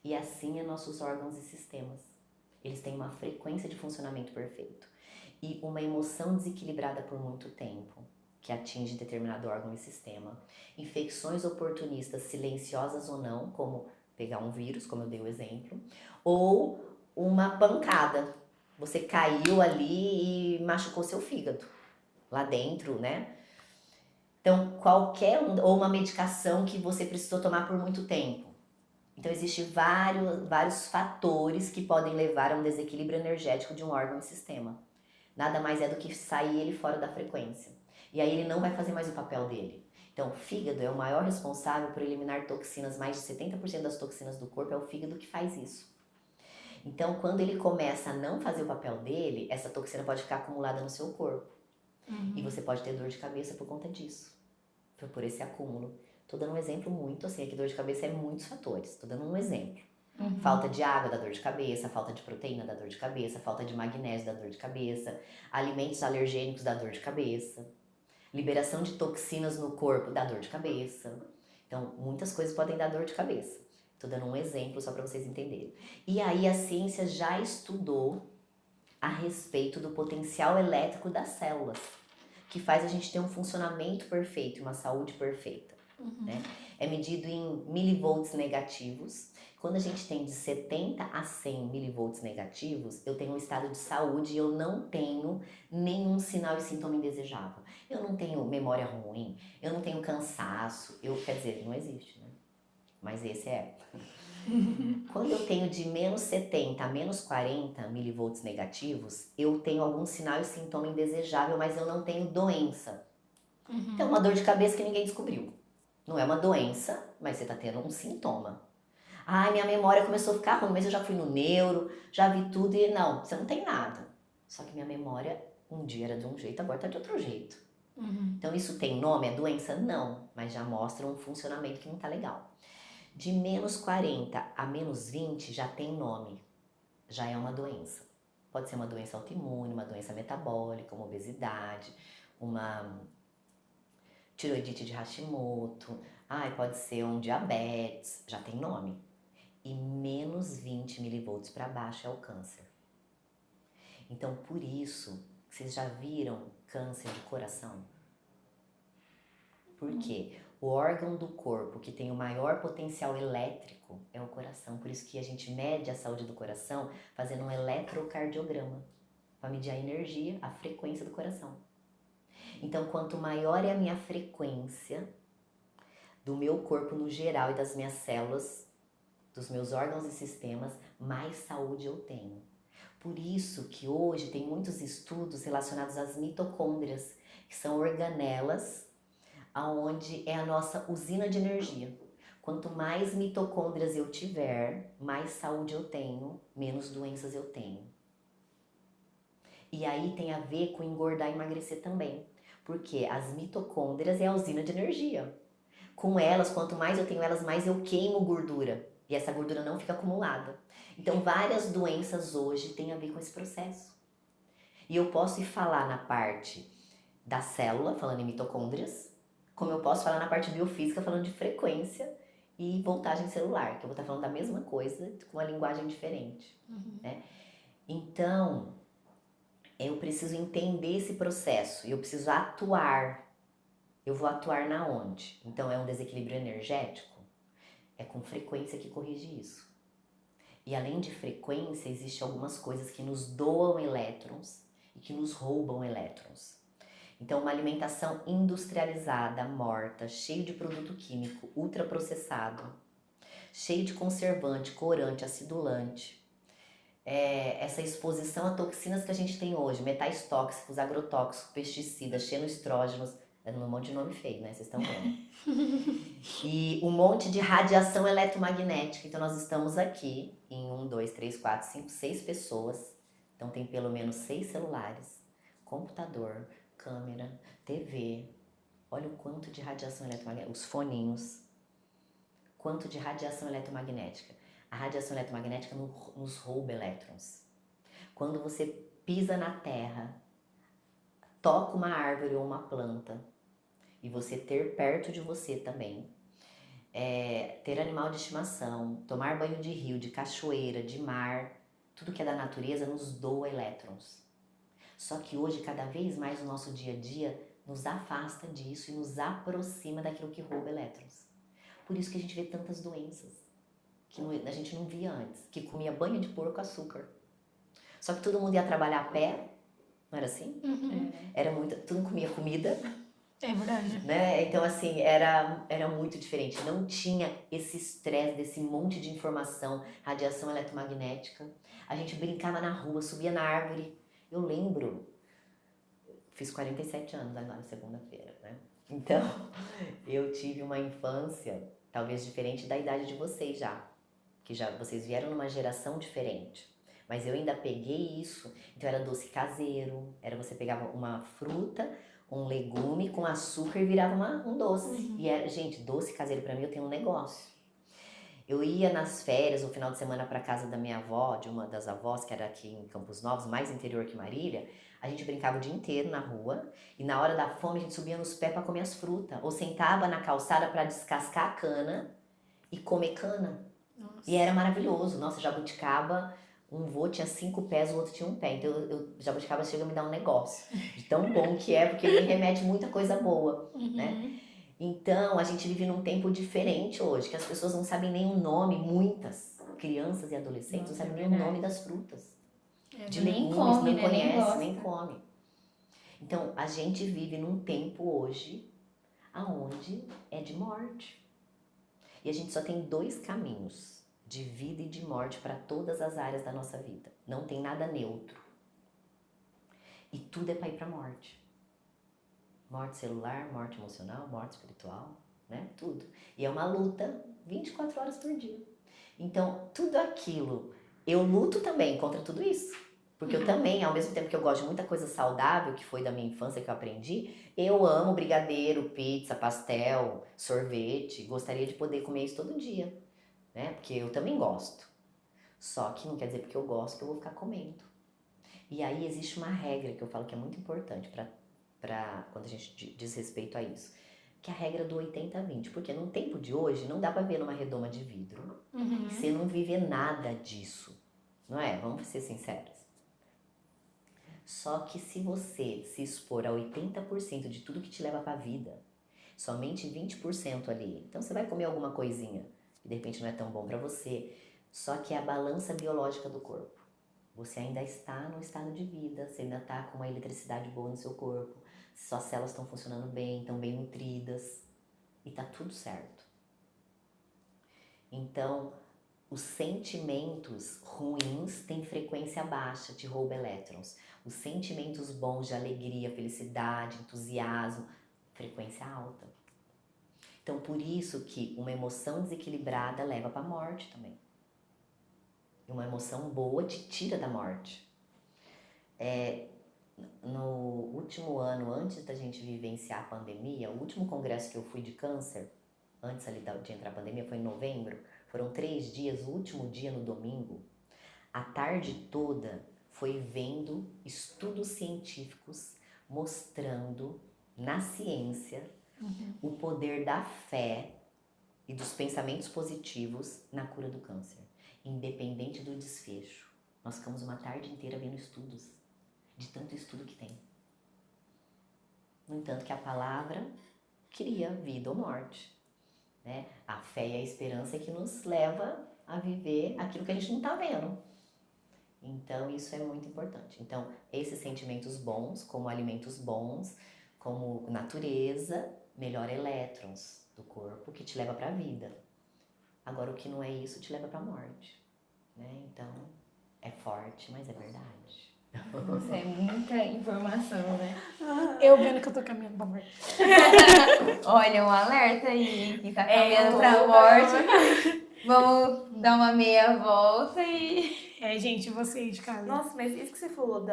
Speaker 3: E assim é nossos órgãos e sistemas. Eles têm uma frequência de funcionamento perfeito. E uma emoção desequilibrada por muito tempo, que atinge determinado órgão e sistema. Infecções oportunistas, silenciosas ou não, como pegar um vírus, como eu dei o exemplo. Ou uma pancada. Você caiu ali e machucou seu fígado lá dentro, né? Então, ou uma medicação que você precisou tomar por muito tempo. Então, existem vários fatores que podem levar a um desequilíbrio energético de um órgão e sistema. Nada mais é do que sair ele fora da frequência. E aí ele não vai fazer mais o papel dele. Então, o fígado é o maior responsável por eliminar toxinas, mais de 70% das toxinas do corpo é o fígado que faz isso. Então, quando ele começa a não fazer o papel dele, essa toxina pode ficar acumulada no seu corpo. E você pode ter dor de cabeça por conta disso, por esse acúmulo. Tô dando um exemplo muito assim, que dor de cabeça é muitos fatores, tô dando um exemplo. Falta de água dá dor de cabeça, falta de proteína dá dor de cabeça, falta de magnésio dá dor de cabeça, alimentos alergênicos dá dor de cabeça, liberação de toxinas no corpo dá dor de cabeça. Então, muitas coisas podem dar dor de cabeça. Tô dando um exemplo só para vocês entenderem. E aí a ciência já estudou a respeito do potencial elétrico das células, que faz a gente ter um funcionamento perfeito, uma saúde perfeita. Né? É medido em milivolts negativos. Quando a gente tem de 70 a 100 milivolts negativos, eu tenho um estado de saúde e eu não tenho nenhum sinal e sintoma indesejável. Eu não tenho memória ruim, eu não tenho cansaço, quer dizer, não existe, né? Mas esse é. Quando eu tenho de menos 70 a menos 40 milivolts negativos, eu tenho algum sinal e sintoma indesejável, mas eu não tenho doença. Então, uma dor de cabeça que ninguém descobriu. Não é uma doença, mas você tá tendo um sintoma. Ai, minha memória começou a ficar ruim, mas eu já fui no neuro, já vi tudo e não, você não tem nada. Só que minha memória um dia era de um jeito, agora tá de outro jeito. Então isso tem nome, é doença? Não, mas já mostra um funcionamento que não tá legal. De menos 40 a menos 20 já tem nome, já é uma doença. Pode ser uma doença autoimune, uma doença metabólica, uma obesidade, uma tiroidite de Hashimoto, pode ser um diabetes, já tem nome. E menos 20 milivolts para baixo é o câncer. Então, por isso, vocês já viram câncer de coração? Por quê? O órgão do corpo que tem o maior potencial elétrico é o coração. Por isso que a gente mede a saúde do coração fazendo um eletrocardiograma, para medir a energia, a frequência do coração. Então, quanto maior é a minha frequência do meu corpo no geral e das minhas células, dos meus órgãos e sistemas, mais saúde eu tenho. Por isso que hoje tem muitos estudos relacionados às mitocôndrias, que são organelas, aonde é a nossa usina de energia. Quanto mais mitocôndrias eu tiver, mais saúde eu tenho, menos doenças eu tenho. E aí tem a ver com engordar e emagrecer também, porque as mitocôndrias é a usina de energia. Com elas, quanto mais eu tenho elas, mais eu queimo gordura. E essa gordura não fica acumulada. Então, várias doenças hoje têm a ver com esse processo. E eu posso ir falar na parte da célula, falando em mitocôndrias, como eu posso falar na parte biofísica, falando de frequência e voltagem celular, que eu vou estar falando da mesma coisa, com uma linguagem diferente. Né? Então, eu preciso entender esse processo, eu preciso atuar. Eu vou atuar na onde? Então, é um desequilíbrio energético? É com frequência que corrige isso. E além de frequência, existem algumas coisas que nos doam elétrons e que nos roubam elétrons. Então, uma alimentação industrializada, morta, cheio de produto químico, ultraprocessado, cheio de conservante, corante, acidulante, essa exposição a toxinas que a gente tem hoje, metais tóxicos, agrotóxicos, pesticidas, xenoestrógenos, um monte de nome feio, né? Vocês estão vendo. E um monte de radiação eletromagnética. Então, nós estamos aqui em 1, 2, 3, 4, 5, 6 pessoas. Então, tem pelo menos 6 celulares, computador, câmera, TV. Olha o quanto de radiação eletromagnética. Os foninhos. Quanto de radiação eletromagnética. A radiação eletromagnética nos rouba elétrons. Quando você pisa na terra, toca uma árvore ou uma planta, e você ter perto de você também, ter animal de estimação, tomar banho de rio, de cachoeira, de mar, tudo que é da natureza nos doa elétrons. Só que hoje, cada vez mais, o nosso dia a dia nos afasta disso e nos aproxima daquilo que rouba elétrons. Por isso que a gente vê tantas doenças que a gente não via antes, que comia banho de porco, açúcar. Só que todo mundo ia trabalhar a pé, Não era assim?
Speaker 2: Uhum.
Speaker 3: Era muito... Tu não comia comida,
Speaker 2: É verdade.
Speaker 3: né? Então, assim, era muito diferente. Não tinha esse estresse desse monte de informação, radiação eletromagnética. A gente brincava na rua, subia na árvore. Eu lembro, fiz 47 anos agora, segunda-feira, né? Então, eu tive uma infância, talvez diferente da idade de vocês já. Que já vocês vieram numa geração diferente. Mas eu ainda peguei isso. Então, era doce caseiro. Era você pegava uma fruta, um legume com açúcar e virava um doce. E era, gente, doce caseiro pra mim eu tenho um negócio. Eu ia nas férias, no final de semana, pra casa da minha avó, de uma das avós, que era aqui em Campos Novos, mais interior que Marília. A gente brincava o dia inteiro na rua e na hora da fome a gente subia nos pés pra comer as frutas. Ou sentava na calçada pra descascar a cana e comer cana.
Speaker 2: Nossa.
Speaker 3: E era maravilhoso. Nossa, jabuticaba, um vô tinha 5 pés, o outro tinha 1 pé. Então, jabuticaba chega a me dar um negócio. De tão bom que é, porque me remete muita coisa boa, né? Então, a gente vive num tempo diferente hoje, que as pessoas não sabem nem o nome, muitas crianças e adolescentes não sabem nem o nome das frutas. De
Speaker 1: Nem
Speaker 3: legumes,
Speaker 1: come,
Speaker 3: não
Speaker 1: né? Nem
Speaker 3: conhece,
Speaker 1: gosta.
Speaker 3: nem come. Então, a gente vive num tempo hoje, aonde é de morte. E a gente só tem 2 caminhos, de vida e de morte para todas as áreas da nossa vida. Não tem nada neutro. E tudo é para ir para a morte. Morte celular, morte emocional, morte espiritual, né? Tudo. E é uma luta 24 horas por dia. Então, tudo aquilo, eu luto também contra tudo isso. Porque eu também, ao mesmo tempo que eu gosto de muita coisa saudável, que foi da minha infância que eu aprendi, eu amo brigadeiro, pizza, pastel, sorvete. Gostaria de poder comer isso todo dia, né? Porque eu também gosto. Só que não quer dizer porque eu gosto que eu vou ficar comendo. E aí existe uma regra que eu falo que é muito importante para quando a gente diz respeito a isso. Que é a regra do 80-20. Porque no tempo de hoje não dá para ver numa redoma de vidro. Você não vive nada disso. Não é? Vamos ser sinceros. Só que se você se expor a 80% de tudo que te leva para a vida, somente 20% ali. Então você vai comer alguma coisinha que de repente não é tão bom para você. Só que é a balança biológica do corpo. Você ainda está no estado de vida, você ainda está com uma eletricidade boa no seu corpo, suas células estão funcionando bem, estão bem nutridas e tá tudo certo. Então, os sentimentos ruins têm frequência baixa, te roubam elétrons. Os sentimentos bons de alegria, felicidade, entusiasmo, frequência alta. Então, por isso que uma emoção desequilibrada leva para a morte também. Uma emoção boa te tira da morte. No último ano, antes da gente vivenciar a pandemia, o último congresso que eu fui de câncer, antes ali de entrar a pandemia, foi em novembro. Foram 3 dias, o último dia no domingo. A tarde toda foi vendo estudos científicos mostrando na ciência o poder da fé e dos pensamentos positivos na cura do câncer, independente do desfecho. Nós ficamos uma tarde inteira vendo estudos, de tanto estudo que tem. No entanto, que a palavra cria vida ou morte, né? A fé e a esperança é que nos leva a viver aquilo que a gente não está vendo. Então, isso é muito importante. Então, esses sentimentos bons, como alimentos bons, como natureza, melhora elétrons do corpo, que te leva para a vida. Agora, o que não é isso te leva para a morte, né? Então, é forte, mas é verdade.
Speaker 1: Isso é muita informação, né?
Speaker 2: Eu vendo que eu tô caminhando pra morte.
Speaker 1: Olha, um alerta aí, que tá
Speaker 2: eu
Speaker 1: caminhando
Speaker 2: tô
Speaker 1: pra morte. Vamos dar uma meia volta e...
Speaker 2: Gente, vocês de casa.
Speaker 4: Nossa, mas isso que você falou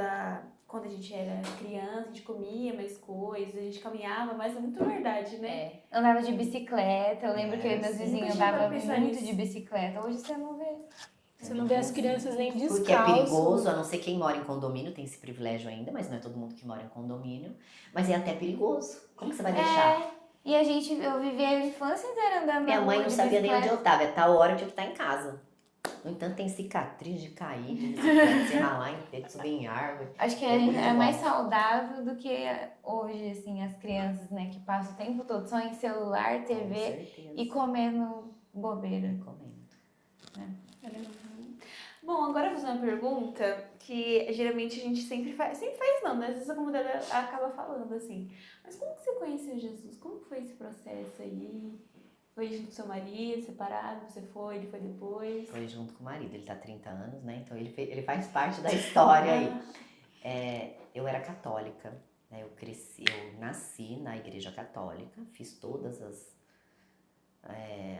Speaker 4: quando a gente era criança, a gente comia mais coisas, a gente caminhava, mas é muito verdade, né?
Speaker 1: Andava de bicicleta, eu lembro que eu e meus
Speaker 3: sim.
Speaker 1: vizinhos
Speaker 4: Nunca tinha
Speaker 1: andavam
Speaker 4: parado pra pensar
Speaker 1: muito
Speaker 4: nisso.
Speaker 1: de bicicleta. Hoje você não vê.
Speaker 2: Você não vê as crianças nem descalço.
Speaker 3: Porque é perigoso, a não ser quem mora em condomínio, tem esse privilégio ainda, mas não é todo mundo que mora em condomínio. Mas é até perigoso. Como que você vai deixar?
Speaker 1: E eu vivi a infância inteira andando
Speaker 3: Minha
Speaker 1: na
Speaker 3: mãe
Speaker 1: rua
Speaker 3: não
Speaker 1: de
Speaker 3: sabia nem onde
Speaker 1: bicicleta.
Speaker 3: eu tava, é tal hora eu tinha que estar em casa. No entanto, tem cicatriz de cair, de bicicleta, de se ralar inteiro, de subir em árvore.
Speaker 1: Acho que
Speaker 3: É muito
Speaker 1: é mais
Speaker 3: bom.
Speaker 1: saudável do que hoje, assim, as crianças, né, que passam o tempo todo só em celular,
Speaker 3: Com
Speaker 1: TV
Speaker 3: certeza.
Speaker 1: e comendo bobeira.
Speaker 3: Comendo.
Speaker 4: Bom, agora eu vou fazer uma pergunta que geralmente a gente sempre faz não, né? Às vezes a comunidade acaba falando assim. Mas como que você conheceu Jesus? Como que foi esse processo aí? Foi junto com seu marido, separado, você foi, ele foi depois?
Speaker 3: Foi junto com o marido, ele tá há 30 anos, né? Então ele faz parte da história aí. Eu era católica, né? Eu nasci na igreja católica, fiz todas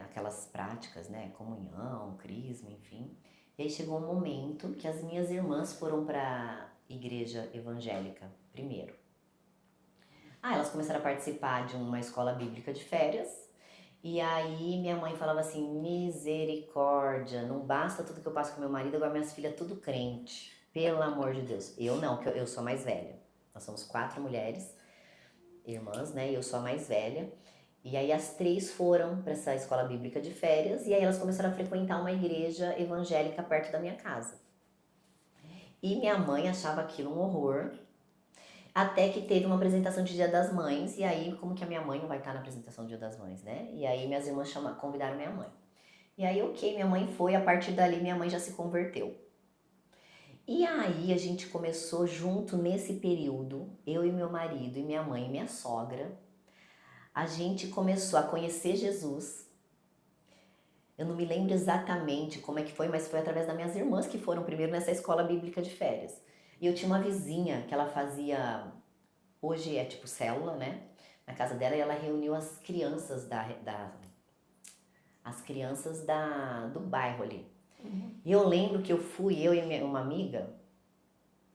Speaker 3: aquelas práticas, né? Comunhão, crisma, enfim. E aí chegou um momento que as minhas irmãs foram para igreja evangélica primeiro. Elas começaram a participar de uma escola bíblica de férias. E aí minha mãe falava assim, misericórdia, não basta tudo que eu passo com meu marido, agora minhas filhas tudo crente. Pelo amor de Deus. Eu não, porque eu sou mais velha. Nós somos 4 mulheres, irmãs, né? E eu sou a mais velha. E aí as 3 foram para essa escola bíblica de férias e aí elas começaram a frequentar uma igreja evangélica perto da minha casa. E minha mãe achava aquilo um horror, até que teve uma apresentação de Dia das Mães, e aí como que a minha mãe não vai estar na apresentação do Dia das Mães, né? E aí minhas irmãs convidaram minha mãe. E aí, ok, minha mãe foi, a partir dali minha mãe já se converteu. E aí a gente começou junto nesse período, eu e meu marido, e minha mãe e minha sogra, a gente começou a conhecer Jesus. Eu não me lembro exatamente como é que foi, mas foi através das minhas irmãs que foram primeiro nessa escola bíblica de férias. E eu tinha uma vizinha que ela fazia, hoje é tipo célula, né? Na casa dela, e ela reuniu as crianças do bairro ali. E eu lembro que eu e uma amiga,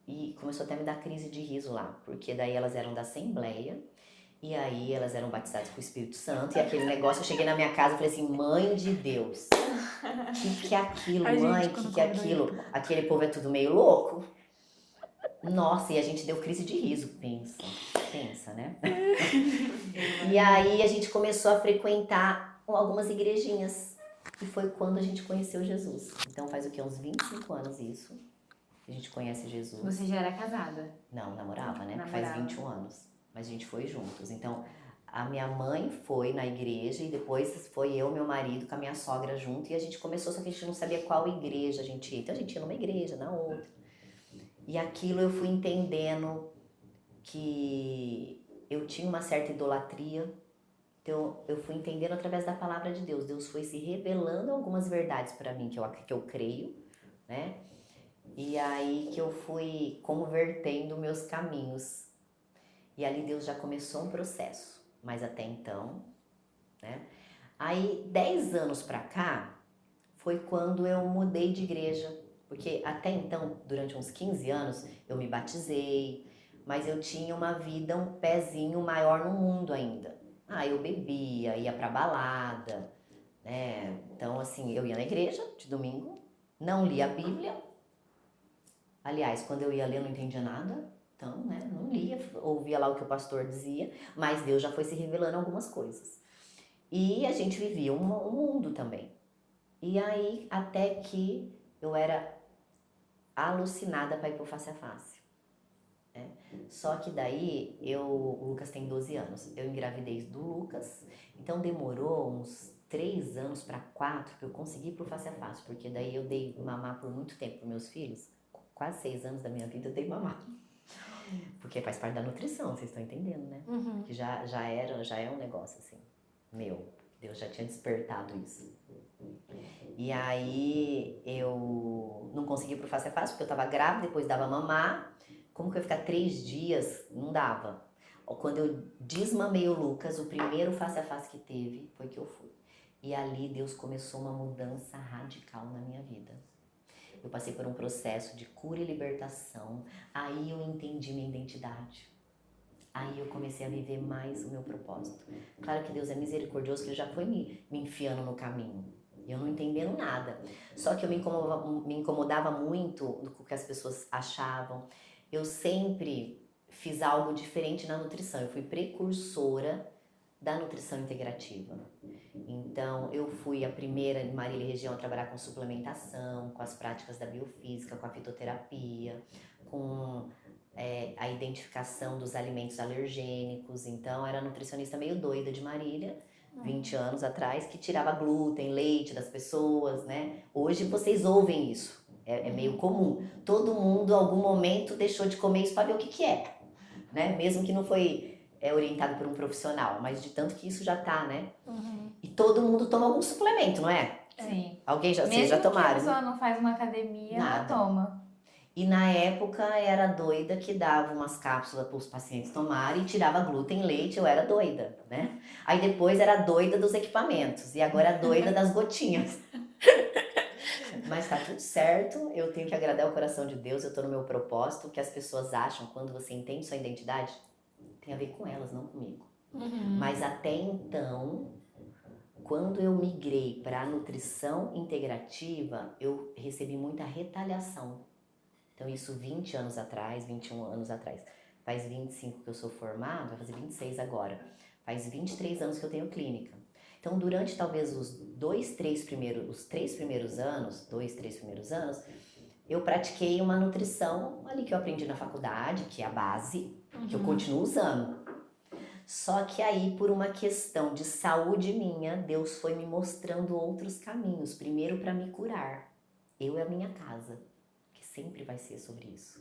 Speaker 3: e começou até a me dar crise de riso lá, porque daí elas eram da Assembleia, e aí elas eram batizadas com o Espírito Santo, e aquele negócio, eu cheguei na minha casa e falei assim, mãe de Deus, que é aquilo, mãe, que é aquilo? Aquele povo é tudo meio louco? Nossa, e a gente deu crise de riso, pensa, né? E aí a gente começou a frequentar algumas igrejinhas, e foi quando a gente conheceu Jesus. Então faz o quê? Uns 25 anos isso, a gente conhece Jesus.
Speaker 1: Você já era casada?
Speaker 3: Não, namorava, né? Faz 21 anos. Mas a gente foi juntos. Então, a minha mãe foi na igreja e depois foi eu, meu marido, com a minha sogra junto. E a gente começou, só que a gente não sabia qual igreja a gente ia. Então, a gente ia numa igreja, na outra. E aquilo eu fui entendendo que eu tinha uma certa idolatria. Então, eu fui entendendo através da palavra de Deus. Deus foi se revelando algumas verdades para mim que eu creio, né? E aí que eu fui convertendo meus caminhos. E ali Deus já começou um processo. Mas até então, né? Aí, 10 anos pra cá, foi quando eu mudei de igreja. Porque até então, durante uns 15 anos, eu me batizei. Mas eu tinha uma vida, um pezinho maior no mundo ainda. Eu bebia, ia pra balada, né? Então, assim, eu ia na igreja de domingo, não lia a Bíblia. Aliás, quando eu ia ler, eu não entendia nada. Então, né, não lia, ouvia lá o que o pastor dizia, mas Deus já foi se revelando algumas coisas. E a gente vivia um mundo também. E aí, até que eu era alucinada para ir pro face a face. Né? Só que daí, o Lucas tem 12 anos, eu engravidei do Lucas, então demorou uns 3 anos para 4 que eu consegui ir pro face a face, porque daí eu dei mamar por muito tempo pros meus filhos, quase 6 anos da minha vida eu dei mamar. Porque faz parte da nutrição, vocês estão entendendo, né?
Speaker 2: Uhum.
Speaker 3: Que já é um negócio assim, Deus já tinha despertado isso. E aí eu não consegui ir pro face a face, porque eu tava grávida, depois dava mamar. Como que eu ia ficar 3 dias? Não dava. Quando eu desmamei o Lucas, o primeiro face a face que teve foi que eu fui. E ali Deus começou uma mudança radical na minha vida. Eu passei por um processo de cura e libertação. Aí eu entendi minha identidade. Aí eu comecei a viver mais o meu propósito. Claro que Deus é misericordioso, que Ele já foi me enfiando no caminho. E eu não entendendo nada. Só que eu me incomodava muito com o que as pessoas achavam. Eu sempre fiz algo diferente na nutrição. Eu fui precursora da nutrição integrativa. Então, eu fui a primeira em Marília e região a trabalhar com suplementação, com as práticas da biofísica, com a fitoterapia, com a identificação dos alimentos alergênicos. Então, era nutricionista meio doida de Marília, 20 anos atrás, que tirava glúten, leite das pessoas, né? Hoje vocês ouvem isso. É meio comum. Todo mundo, em algum momento, deixou de comer isso para ver o que que é, né? Mesmo que não foi orientado por um profissional, mas de tanto que isso já tá, né? E todo mundo toma algum suplemento, não é?
Speaker 1: Sim.
Speaker 3: Alguém já, vocês
Speaker 1: Mesmo
Speaker 3: já
Speaker 1: que a
Speaker 3: tomaram?
Speaker 1: pessoa não faz uma academia, ela
Speaker 3: Nada.
Speaker 1: toma.
Speaker 3: E na época era doida que dava umas cápsulas para os pacientes tomarem e tirava glúten, leite, eu era doida, né? Aí depois era doida dos equipamentos e agora é doida das gotinhas. Mas tá tudo certo, eu tenho que agradar o coração de Deus, eu tô no meu propósito. O que as pessoas acham quando você entende sua identidade tem a ver com elas, não comigo. Mas até então, quando eu migrei para a nutrição integrativa, eu recebi muita retaliação. Então isso 20 anos atrás, 21 anos atrás. Faz 25 que eu sou formada, vai fazer 26 agora. Faz 23 anos que eu tenho clínica. Então durante talvez os 3 primeiros anos, eu pratiquei uma nutrição ali que eu aprendi na faculdade, que é a base, que eu continuo usando. Só que aí, por uma questão de saúde minha, Deus foi me mostrando outros caminhos. Primeiro para me curar, eu e a minha casa, que sempre vai ser sobre isso.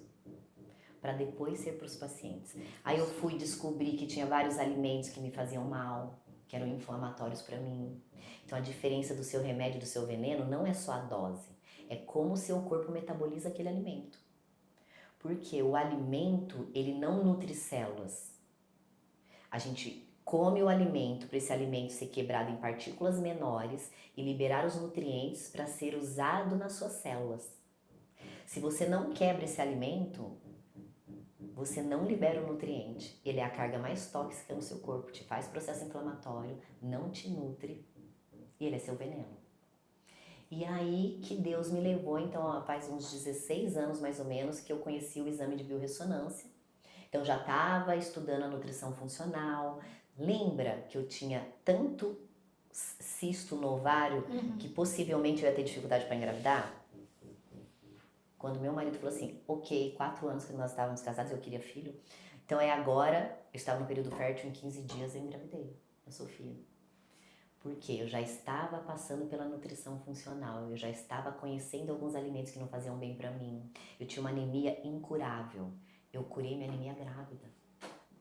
Speaker 3: Para depois ser para os pacientes. Aí eu fui descobrir que tinha vários alimentos que me faziam mal, que eram inflamatórios para mim. Então a diferença do seu remédio e do seu veneno não é só a dose, é como o seu corpo metaboliza aquele alimento. Porque o alimento, ele não nutre células. A gente come o alimento para esse alimento ser quebrado em partículas menores e liberar os nutrientes para ser usado nas suas células. Se você não quebra esse alimento, você não libera o nutriente. Ele é a carga mais tóxica no seu corpo, te faz processo inflamatório, não te nutre e ele é seu veneno. E aí que Deus me levou, então faz uns 16 anos mais ou menos que eu conheci o exame de biorressonância. Então já estava estudando a nutrição funcional. Lembra que eu tinha tanto cisto no ovário que possivelmente eu ia ter dificuldade para engravidar? Quando meu marido falou assim, ok, 4 anos que nós estávamos casados, eu queria filho. Então agora, eu estava no período fértil, em 15 dias eu engravidei a Sofia. Porque eu já estava passando pela nutrição funcional, eu já estava conhecendo alguns alimentos que não faziam bem para mim. Eu tinha uma anemia incurável. Eu curei minha anemia grávida.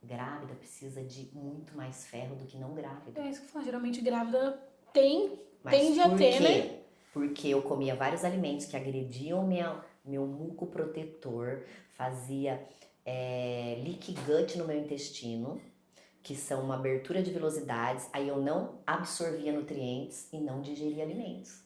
Speaker 3: Grávida precisa de muito mais ferro do que não grávida.
Speaker 2: É isso que eu falo, geralmente grávida tende a ter, né?
Speaker 3: Porque eu comia vários alimentos que agrediam meu muco protetor, fazia leaky gut no meu intestino, que são uma abertura de velocidades, aí eu não absorvia nutrientes e não digeria alimentos.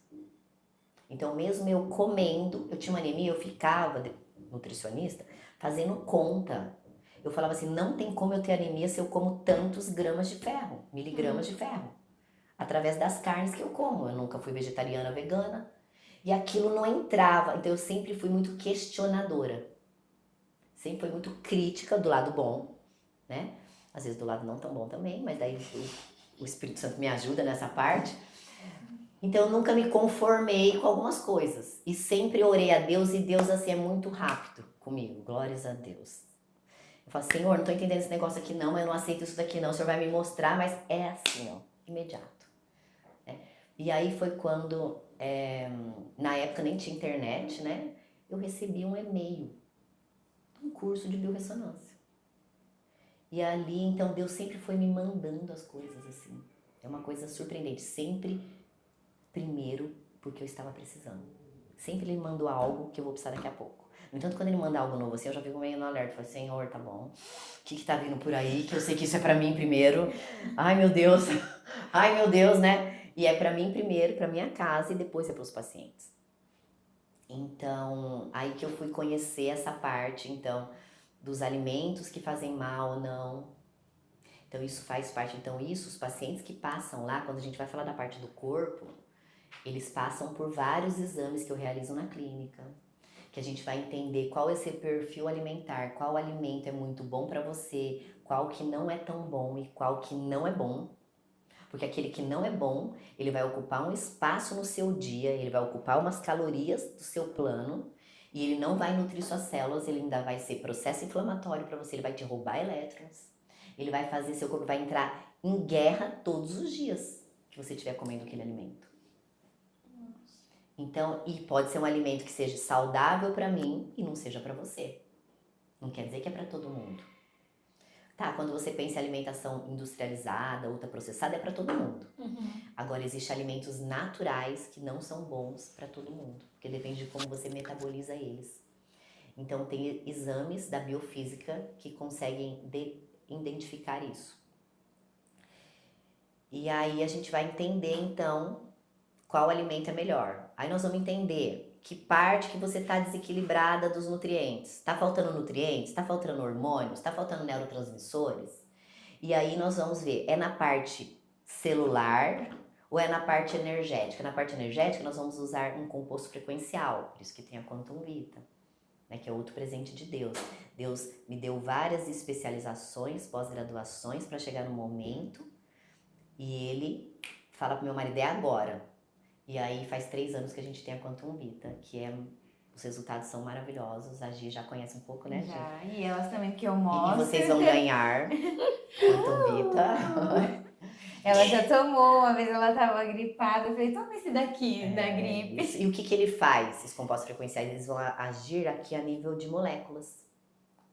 Speaker 3: Então mesmo eu comendo, eu tinha uma anemia, eu ficava, nutricionista, fazendo conta. Eu falava assim, não tem como eu ter anemia se eu como tantos gramas de ferro, miligramas de ferro. Através das carnes que eu como. Eu nunca fui vegetariana, vegana. E aquilo não entrava. Então eu sempre fui muito questionadora. Sempre fui muito crítica do lado bom, né? Às vezes do lado não tão bom também, mas daí o Espírito Santo me ajuda nessa parte. Então eu nunca me conformei com algumas coisas. E sempre orei a Deus e Deus assim é muito rápido comigo. Glórias a Deus. Eu falo, Senhor, não tô entendendo esse negócio aqui não, mas eu não aceito isso daqui não. O Senhor vai me mostrar, mas é assim, ó, imediato. E aí foi quando, na época nem tinha internet, né? Eu recebi um e-mail de um curso de biorressonância. E ali, então, Deus sempre foi me mandando as coisas assim. É uma coisa surpreendente. Sempre primeiro porque eu estava precisando. Sempre Ele me mandou algo que eu vou precisar daqui a pouco. No entanto, quando Ele manda algo novo assim, eu já fico meio no alerta. Falo, Senhor, tá bom. O que tá vindo por aí? Que eu sei que isso é pra mim primeiro. Ai, meu Deus. Ai, meu Deus, né? E é pra mim primeiro, pra minha casa e depois é pros pacientes. Então, aí que eu fui conhecer essa parte, então, dos alimentos que fazem mal ou não. Então, isso faz parte. Então, os pacientes que passam lá, quando a gente vai falar da parte do corpo, eles passam por vários exames que eu realizo na clínica, que a gente vai entender qual é esse perfil alimentar, qual alimento é muito bom para você, qual que não é tão bom e qual que não é bom. Porque aquele que não é bom, ele vai ocupar um espaço no seu dia, ele vai ocupar umas calorias do seu plano e ele não vai nutrir suas células, ele ainda vai ser processo inflamatório para você, ele vai te roubar elétrons, ele vai fazer seu corpo, vai entrar em guerra todos os dias que você estiver comendo aquele alimento. Então, e pode ser um alimento que seja saudável para mim e não seja para você. Não quer dizer que é para todo mundo. Tá, quando você pensa em alimentação industrializada, ultraprocessada, é para todo mundo. Agora, existem alimentos naturais que não são bons para todo mundo, porque depende de como você metaboliza eles. Então, tem exames da biofísica que conseguem identificar isso. E aí, a gente vai entender, então, qual alimento é melhor. Aí, nós vamos entender que parte que você está desequilibrada dos nutrientes. Está faltando nutrientes? Está faltando hormônios? Está faltando neurotransmissores? E aí, nós vamos ver, é na parte celular ou é na parte energética? Na parte energética, nós vamos usar um composto frequencial, por isso que tem a Quantum Vita, né, que é outro presente de Deus. Deus me deu várias especializações, pós-graduações para chegar no momento e ele fala pro meu marido, é agora. E aí faz 3 anos que a gente tem a Quantum Vita, que os resultados são maravilhosos. A Gi já conhece um pouco, né, Gi?
Speaker 1: Já, e elas também que eu
Speaker 3: E
Speaker 1: mostro.
Speaker 3: vocês vão ganhar Quantum Vita.
Speaker 1: Ela já tomou, uma vez ela tava gripada, eu falei, toma esse daqui, da gripe.
Speaker 3: Isso. E o que ele faz? Esses compostos frequenciais, eles vão agir aqui a nível de moléculas,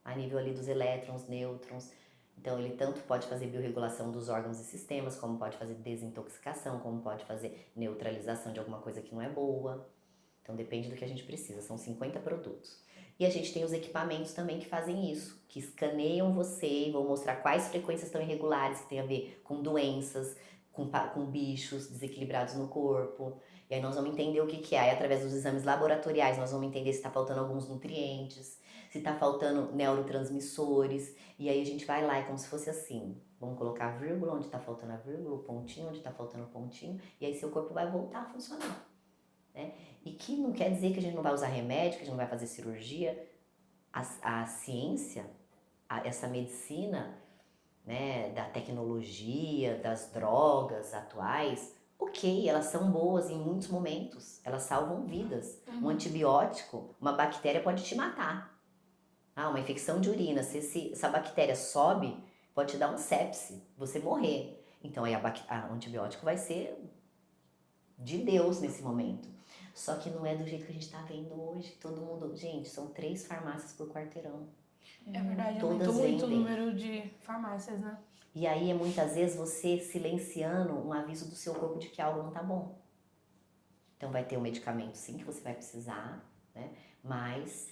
Speaker 3: a nível ali dos elétrons, nêutrons. Então, ele tanto pode fazer biorregulação dos órgãos e sistemas, como pode fazer desintoxicação, como pode fazer neutralização de alguma coisa que não é boa. Então, depende do que a gente precisa. São 50 produtos. E a gente tem os equipamentos também que fazem isso, que escaneiam você e vão mostrar quais frequências estão irregulares, que tem a ver com doenças, com bichos desequilibrados no corpo. E aí nós vamos entender o que é. Aí, através dos exames laboratoriais, nós vamos entender se está faltando alguns nutrientes, se está faltando neurotransmissores. E aí a gente vai lá, é como se fosse assim. Vamos colocar a vírgula onde está faltando a vírgula, o pontinho onde está faltando o pontinho. E aí seu corpo vai voltar a funcionar, né? E que não quer dizer que a gente não vai usar remédio, que a gente não vai fazer cirurgia. A ciência, essa medicina, né, da tecnologia, das drogas atuais, ok, elas são boas em muitos momentos, elas salvam vidas. Um antibiótico, uma bactéria pode te matar. Uma infecção de urina, se essa bactéria sobe, pode te dar um sepse, você morrer. Então aí o antibiótico vai ser de Deus nesse momento. Só que não é do jeito que a gente tá vendo hoje. Todo mundo... Gente, são 3 farmácias por quarteirão.
Speaker 2: É verdade,
Speaker 3: Todas
Speaker 2: aumentou muito o
Speaker 3: vendem.
Speaker 2: número de farmácias, né?
Speaker 3: E aí é muitas vezes você silenciando um aviso do seu corpo de que algo não tá bom. Então vai ter um medicamento sim que você vai precisar, né? Mas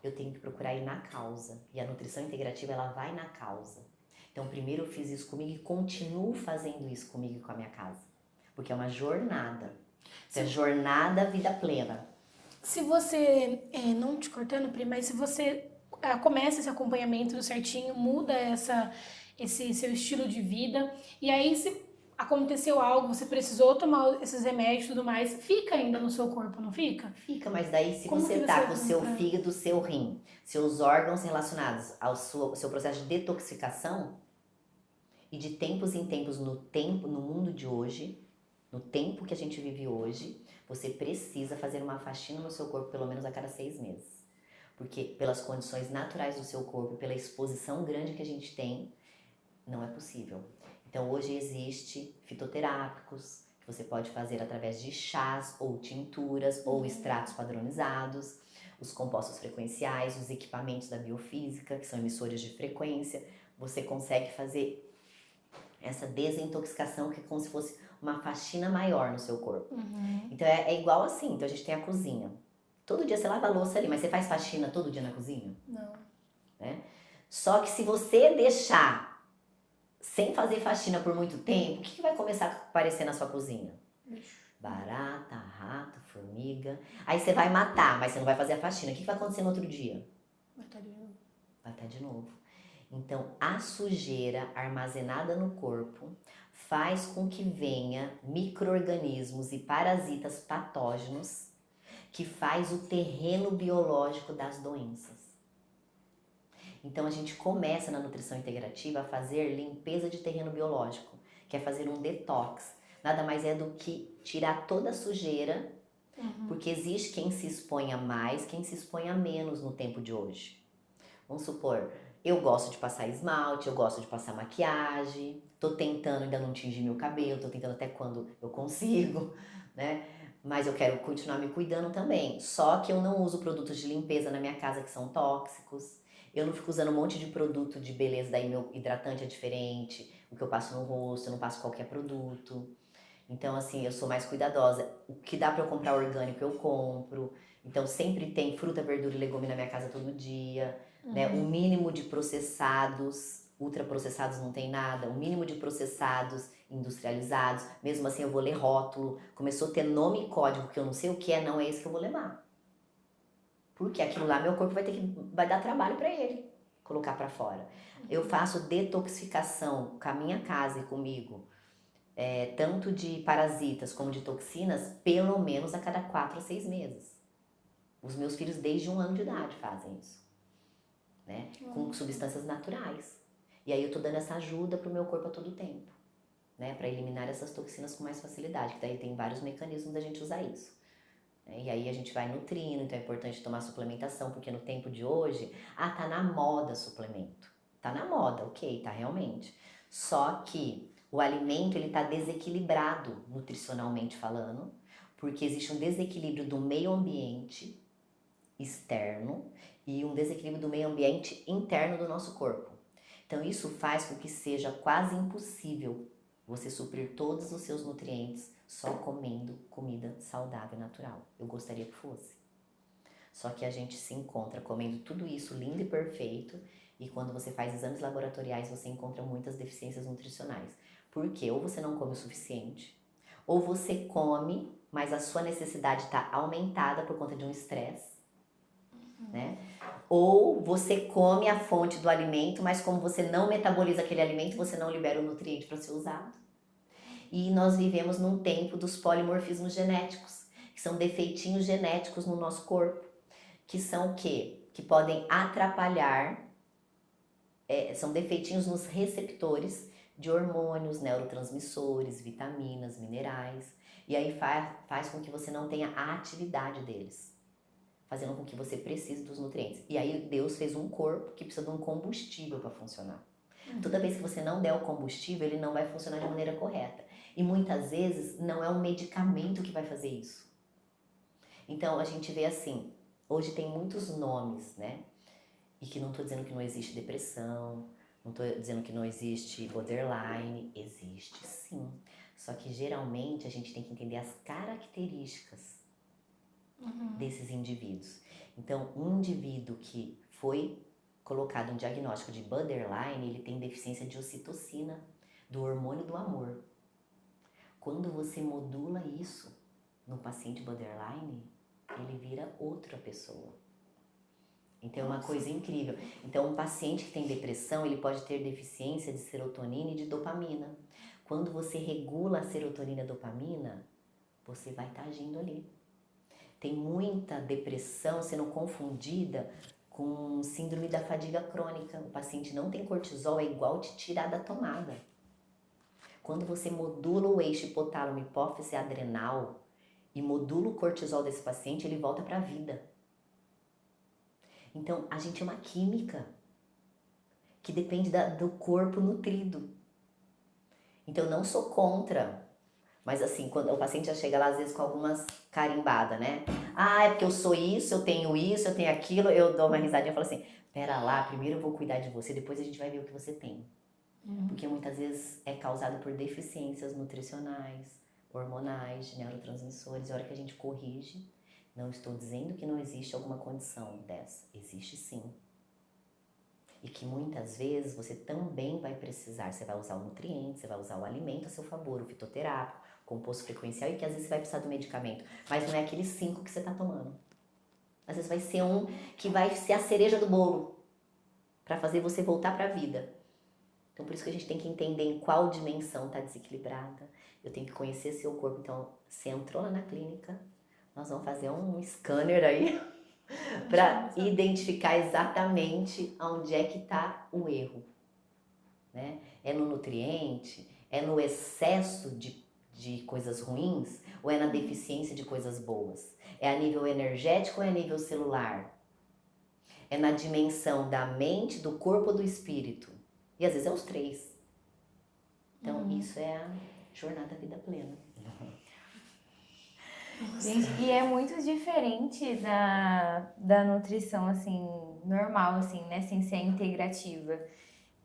Speaker 3: eu tenho que procurar ir na causa. E a nutrição integrativa, ela vai na causa. Então primeiro eu fiz isso comigo e continuo fazendo isso comigo e com a minha casa. Porque é uma jornada. Isso é jornada vida plena.
Speaker 2: Se você, não te cortando, Pri, mas se você começa esse acompanhamento certinho, muda esse seu estilo de vida, e aí se aconteceu algo, você precisou tomar esses remédios e tudo mais, fica ainda no seu corpo, não fica?
Speaker 3: Fica, mas daí se
Speaker 2: Como
Speaker 3: você
Speaker 2: que
Speaker 3: tá
Speaker 2: você
Speaker 3: com o seu
Speaker 2: compra?
Speaker 3: fígado, seu rim, seus órgãos relacionados ao seu processo de detoxificação, e de tempos em tempos, no mundo de hoje, no tempo que a gente vive hoje, você precisa fazer uma faxina no seu corpo pelo menos a cada 6 meses. Porque pelas condições naturais do seu corpo, pela exposição grande que a gente tem, não é possível. Então hoje existe fitoterápicos, que você pode fazer através de chás ou tinturas ou extratos padronizados, os compostos frequenciais, os equipamentos da biofísica, que são emissores de frequência. Você consegue fazer essa desintoxicação que é como se fosse uma faxina maior no seu corpo. Então é igual assim, então a gente tem a cozinha. Todo dia você lava a louça ali, mas você faz faxina todo dia na cozinha?
Speaker 2: Não.
Speaker 3: Né? Só que se você deixar sem fazer faxina por muito tempo, o que vai começar a aparecer na sua cozinha? Barata, rato, formiga. Aí você vai matar, mas você não vai fazer a faxina. O que vai acontecer no outro dia? Vai estar de novo. Então, a sujeira armazenada no corpo faz com que venha micro-organismos e parasitas patógenos que faz o terreno biológico das doenças. Então, a gente começa na nutrição integrativa a fazer limpeza de terreno biológico, que é fazer um detox. Nada mais é do que tirar toda a sujeira, porque existe quem se exponha mais, quem se exponha menos no tempo de hoje. Vamos supor, eu gosto de passar esmalte, eu gosto de passar maquiagem, tô tentando, ainda não tingir meu cabelo, tô tentando até quando eu consigo, né? Mas eu quero continuar me cuidando também. Só que eu não uso produtos de limpeza na minha casa que são tóxicos. Eu não fico usando um monte de produto de beleza, daí meu hidratante é diferente. O que eu passo no rosto, eu não passo qualquer produto. Então, assim, eu sou mais cuidadosa. O que dá pra eu comprar orgânico, eu compro. Então, sempre tem fruta, verdura e legume na minha casa todo dia. Né? O mínimo de processados, ultraprocessados não tem nada. O mínimo de processados industrializados. Mesmo assim, eu vou ler rótulo. Começou a ter nome e código que eu não sei o que é, não é esse que eu vou levar. Porque aquilo lá, meu corpo vai dar trabalho pra ele colocar pra fora. Eu faço detoxificação com a minha casa e comigo. Tanto de parasitas como de toxinas, pelo menos a cada 4 a 6 meses. Os meus filhos desde 1 ano de idade fazem isso, né? Com substâncias naturais. E aí eu tô dando essa ajuda pro meu corpo a todo tempo, né? Pra eliminar essas toxinas com mais facilidade, que daí tem vários mecanismos da gente usar isso. E aí a gente vai nutrindo, então é importante tomar suplementação, porque no tempo de hoje, tá na moda suplemento. Tá na moda, ok, tá realmente. Só que o alimento, ele tá desequilibrado, nutricionalmente falando, porque existe um desequilíbrio do meio ambiente externo e um desequilíbrio do meio ambiente interno do nosso corpo. Então isso faz com que seja quase impossível você suprir todos os seus nutrientes só comendo comida saudável e natural. Eu gostaria que fosse. Só que a gente se encontra comendo tudo isso lindo e perfeito e quando você faz exames laboratoriais você encontra muitas deficiências nutricionais. Porque ou você não come o suficiente, ou você come, mas a sua necessidade está aumentada por conta de um estresse, né? Ou você come a fonte do alimento, mas como você não metaboliza aquele alimento, você não libera o nutriente para ser usado. E nós vivemos num tempo dos polimorfismos genéticos, que são defeitinhos genéticos no nosso corpo, que são o quê? Que podem atrapalhar, são defeitinhos nos receptores de hormônios, neurotransmissores, vitaminas, minerais, e aí faz com que você não tenha a atividade deles, fazendo com que você precise dos nutrientes. E aí Deus fez um corpo que precisa de um combustível para funcionar. Toda vez que você não der o combustível, ele não vai funcionar de maneira correta. E muitas vezes não é um medicamento que vai fazer isso. Então a gente vê assim, hoje tem muitos nomes, né? E que não estou dizendo que não existe depressão, não estou dizendo que não existe borderline, existe sim. Só que geralmente a gente tem que entender as características desses indivíduos. Então, um indivíduo que foi colocado um diagnóstico de borderline, ele tem deficiência de ocitocina, do hormônio do amor. Quando você modula isso no paciente borderline, ele vira outra pessoa. Então é uma coisa incrível. Então um paciente que tem depressão, ele pode ter deficiência de serotonina e de dopamina. Quando você regula a serotonina e a dopamina, você vai estar agindo ali. Tem muita depressão sendo confundida com síndrome da fadiga crônica. O paciente não tem cortisol, é igual te tirar da tomada. Quando você modula o eixo hipotálamo, hipófise adrenal e modula o cortisol desse paciente, ele volta para a vida. Então, a gente é uma química que depende do corpo nutrido. Então, eu não sou contra, mas assim, quando o paciente já chega lá, às vezes, com algumas carimbadas, né? É porque eu sou isso, eu tenho aquilo, eu dou uma risadinha e falo assim, pera lá, primeiro eu vou cuidar de você, depois a gente vai ver o que você tem. Porque muitas vezes é causado por deficiências nutricionais, hormonais, de neurotransmissores, e a hora que a gente corrige, não estou dizendo que não existe alguma condição dessa, existe sim. E que muitas vezes você também vai precisar, você vai usar o nutriente, você vai usar o alimento a seu favor, o fitoterápico, composto frequencial, e que às vezes você vai precisar do medicamento, mas não é aqueles 5 que você está tomando. Às vezes vai ser um que vai ser a cereja do bolo, para fazer você voltar para a vida. Então por isso que a gente tem que entender em qual dimensão está desequilibrada, eu tenho que conhecer seu corpo. Então você entrou lá na clínica, nós vamos fazer um scanner aí para identificar exatamente onde é que está o erro, né? É no nutriente? É no excesso de coisas ruins? Ou é na deficiência de coisas boas? É a nível energético ou é a nível celular? É na dimensão da mente, do corpo ou do espírito? E às vezes é os 3. Então isso é a jornada da vida plena.
Speaker 1: Gente, e é muito diferente da nutrição, assim, normal, assim, né? Sem ser integrativa.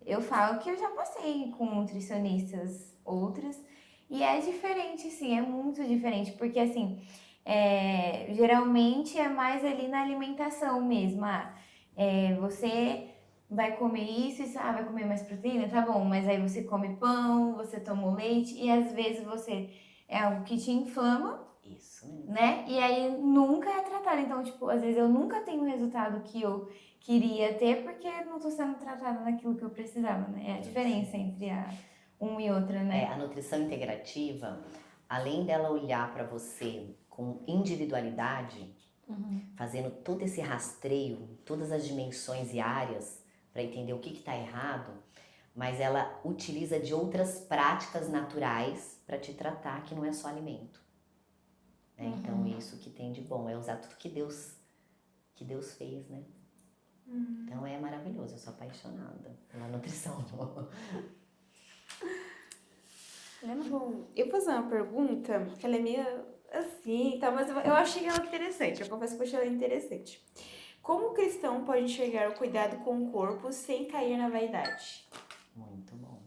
Speaker 1: Eu falo que eu já passei com nutricionistas outras e é diferente, sim, é muito diferente, porque assim, geralmente é mais ali na alimentação mesmo. Você vai comer isso, vai comer mais proteína, tá bom, mas aí você come pão, você toma o leite e às vezes você é algo que te inflama,
Speaker 3: Isso mesmo.
Speaker 1: né? E aí nunca é tratado. Então, tipo, às vezes eu nunca tenho o resultado que eu queria ter porque não tô sendo tratada naquilo que eu precisava, né? É a diferença entre uma e outra, né?
Speaker 3: A nutrição integrativa, além dela olhar para você com individualidade, fazendo todo esse rastreio, todas as dimensões e áreas para entender o que está errado, mas ela utiliza de outras práticas naturais para te tratar, que não é só alimento. Né? Então, isso que tem de bom é usar tudo que Deus fez, né? Então é maravilhoso, eu sou apaixonada pela nutrição.
Speaker 4: Bom, eu vou fazer uma pergunta que ela é meio assim, tá, mas eu achei ela interessante. Eu confesso que eu achei ela interessante. Como o cristão pode enxergar o cuidado com o corpo sem cair na vaidade?
Speaker 3: Muito bom.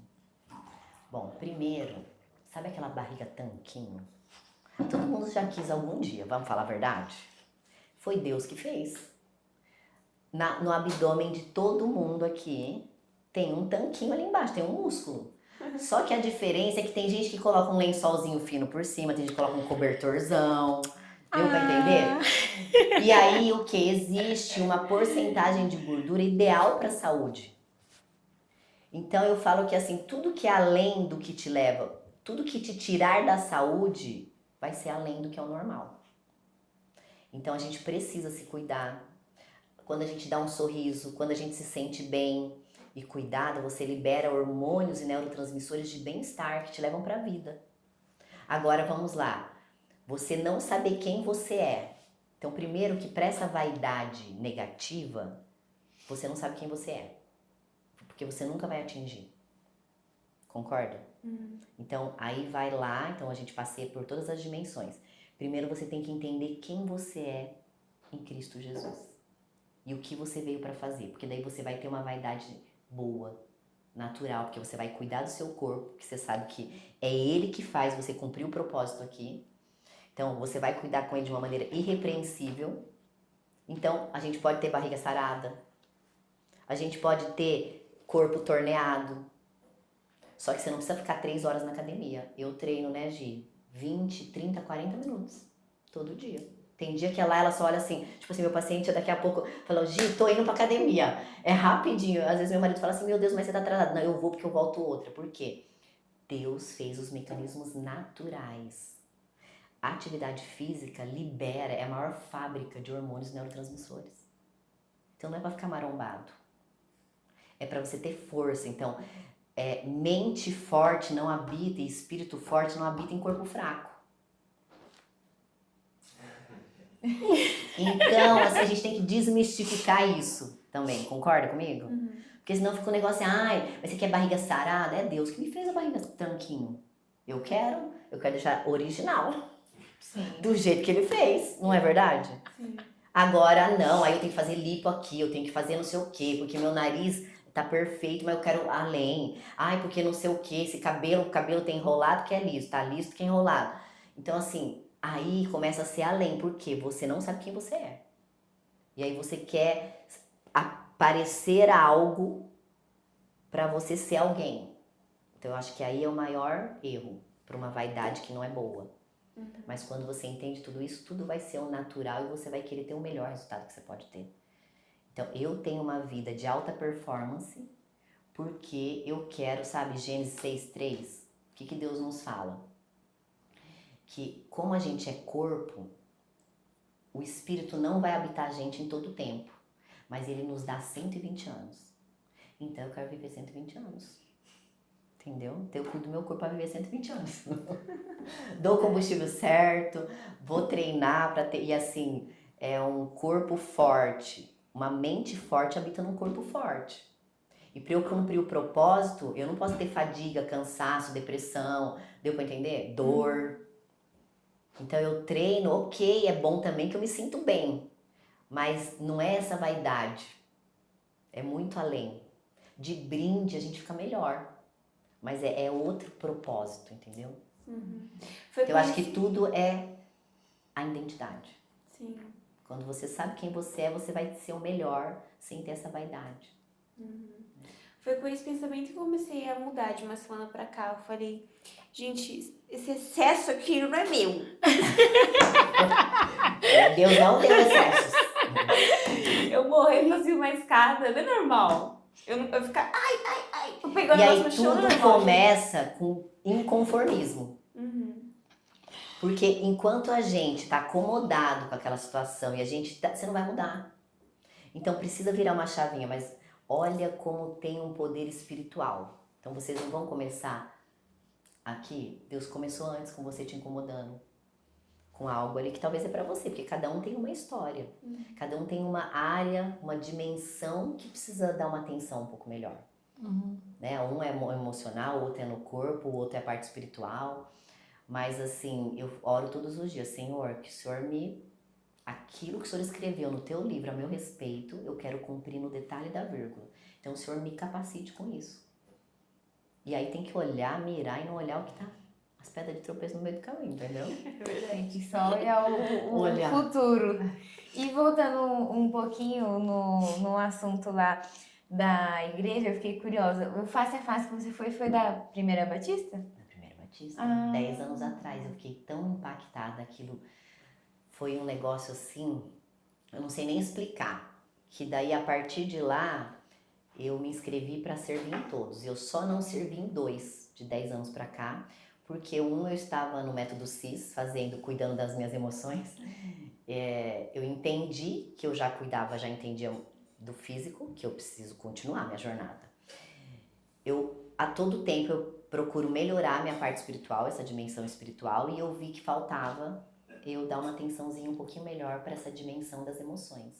Speaker 3: Bom, primeiro, sabe aquela barriga tanquinho? Todo mundo já quis algum dia, vamos falar a verdade? Foi Deus que fez. No abdômen de todo mundo aqui tem um tanquinho ali embaixo, tem um músculo. Só que a diferença é que tem gente que coloca um lençolzinho fino por cima, tem gente que coloca um cobertorzão. Deu pra entender? E aí o que? Existe uma porcentagem de gordura ideal para a saúde. Então eu falo que assim, tudo que é além do que te leva, tudo que te tirar da saúde, vai ser além do que é o normal. Então a gente precisa se cuidar. Quando a gente dá um sorriso, quando a gente se sente bem e cuidado, você libera hormônios e neurotransmissores de bem-estar que te levam para a vida. Agora vamos lá. Você não saber quem você é. Então, primeiro que para essa vaidade negativa, você não sabe quem você é. Porque você nunca vai atingir. Concorda? Então, aí vai lá, então a gente passeia por todas as dimensões. Primeiro você tem que entender quem você é em Cristo Jesus. E o que você veio para fazer. Porque daí você vai ter uma vaidade boa, natural, porque você vai cuidar do seu corpo, que você sabe que é ele que faz você cumprir o propósito aqui. Então, você vai cuidar com ele de uma maneira irrepreensível. Então, a gente pode ter barriga sarada. A gente pode ter corpo torneado. Só que você não precisa ficar 3 horas na academia. Eu treino, né, Gi? 20, 30, 40 minutos. Todo dia. Tem dia que ela só olha assim, tipo assim, meu paciente daqui a pouco falou, Gi, tô indo pra academia. É rapidinho. Às vezes meu marido fala assim, meu Deus, mas você tá atrasado. Não, eu vou porque eu volto outra. Por quê? Deus fez os mecanismos naturais. A atividade física libera, é a maior fábrica de hormônios e neurotransmissores. Então não é pra ficar marombado. É pra você ter força. Então, mente forte não habita e espírito forte não habita em corpo fraco. Então, assim, a gente tem que desmistificar isso também, concorda comigo? Porque senão fica um negócio assim, mas você quer barriga sarada? É Deus que me fez a barriga tanquinho. Eu quero deixar original.
Speaker 1: Sim.
Speaker 3: Do jeito que ele fez, não é verdade?
Speaker 4: Sim.
Speaker 3: Agora não, aí eu tenho que fazer lipo aqui, eu tenho que fazer não sei o quê, porque meu nariz tá perfeito, mas eu quero além. Porque não sei o quê, esse cabelo, o cabelo tem enrolado que é liso, tá liso que é enrolado. Então assim, aí começa a ser além, porque você não sabe quem você é. E aí você quer parecer algo pra você ser alguém. Então eu acho que aí é o maior erro pra uma vaidade que não é boa. Mas quando você entende tudo isso, tudo vai ser o natural e você vai querer ter o melhor resultado que você pode ter. Então, eu tenho uma vida de alta performance porque eu quero, sabe, Gênesis 6:3, o que Deus nos fala? Que como a gente é corpo, o espírito não vai habitar a gente em todo o tempo, mas ele nos dá 120 anos. Então, eu quero viver 120 anos. Entendeu? Então eu cuido do meu corpo para viver 120 anos. Dou o combustível certo, vou treinar para ter. E assim, é um corpo forte, uma mente forte habita num corpo forte. E para eu cumprir o propósito, eu não posso ter fadiga, cansaço, depressão. Deu para entender? Dor. Então eu treino, ok, é bom também que eu me sinto bem, mas não é essa vaidade, é muito além. De brinde a gente fica melhor, mas é outro propósito, entendeu?
Speaker 4: Foi
Speaker 3: Então, eu
Speaker 4: com
Speaker 3: acho que
Speaker 4: esse-
Speaker 3: tudo é a identidade.
Speaker 4: Sim.
Speaker 3: Quando você sabe quem você é, você vai ser o melhor sem ter essa vaidade.
Speaker 4: Foi com esse pensamento que eu comecei a mudar de uma semana pra cá. Eu falei, gente, esse excesso aqui não é meu.
Speaker 3: Deus não deu excessos.
Speaker 4: Eu morrer pra subir uma escada, não é normal. Eu ficar, ai, tô pegando
Speaker 3: E
Speaker 4: o
Speaker 3: aí
Speaker 4: negócio no chão, não é
Speaker 3: tudo
Speaker 4: normal.
Speaker 3: começa com inconformismo. Porque enquanto a gente está acomodado com aquela situação e você não vai mudar. Então precisa virar uma chavinha, mas olha como tem um poder espiritual. Então vocês não vão começar aqui. Deus começou antes com você te incomodando com algo ali que talvez é para você, porque cada um tem uma história. Cada um tem uma área, uma dimensão que precisa dar uma atenção um pouco melhor. Né? Um é emocional, o outro é no corpo, o outro é a parte espiritual. Mas assim, eu oro todos os dias, Senhor, que o Senhor aquilo que o Senhor escreveu no teu livro a meu respeito, eu quero cumprir no detalhe da vírgula. Então o Senhor me capacite com isso. E aí tem que olhar, mirar e não olhar o que tá as pedras de tropeço no meio do caminho, entendeu?
Speaker 1: Tem que só olhar o
Speaker 3: Olhar.
Speaker 1: futuro. E voltando um pouquinho no assunto lá da igreja, eu fiquei curiosa. O Face a Face que você foi da Primeira Batista?
Speaker 3: Na Primeira Batista,
Speaker 1: Ah.
Speaker 3: 10 anos atrás, eu fiquei tão impactada, aquilo foi um negócio assim, eu não sei nem explicar, que daí a partir de lá, eu me inscrevi para servir em todos, eu só não servi em 2, de 10 anos para cá, porque eu estava no método CIS, cuidando das minhas emoções, eu entendi que eu já entendia do físico, que eu preciso continuar minha jornada. A todo tempo eu procuro melhorar minha parte espiritual, essa dimensão espiritual, e eu vi que faltava eu dar uma atençãozinha um pouquinho melhor para essa dimensão das emoções.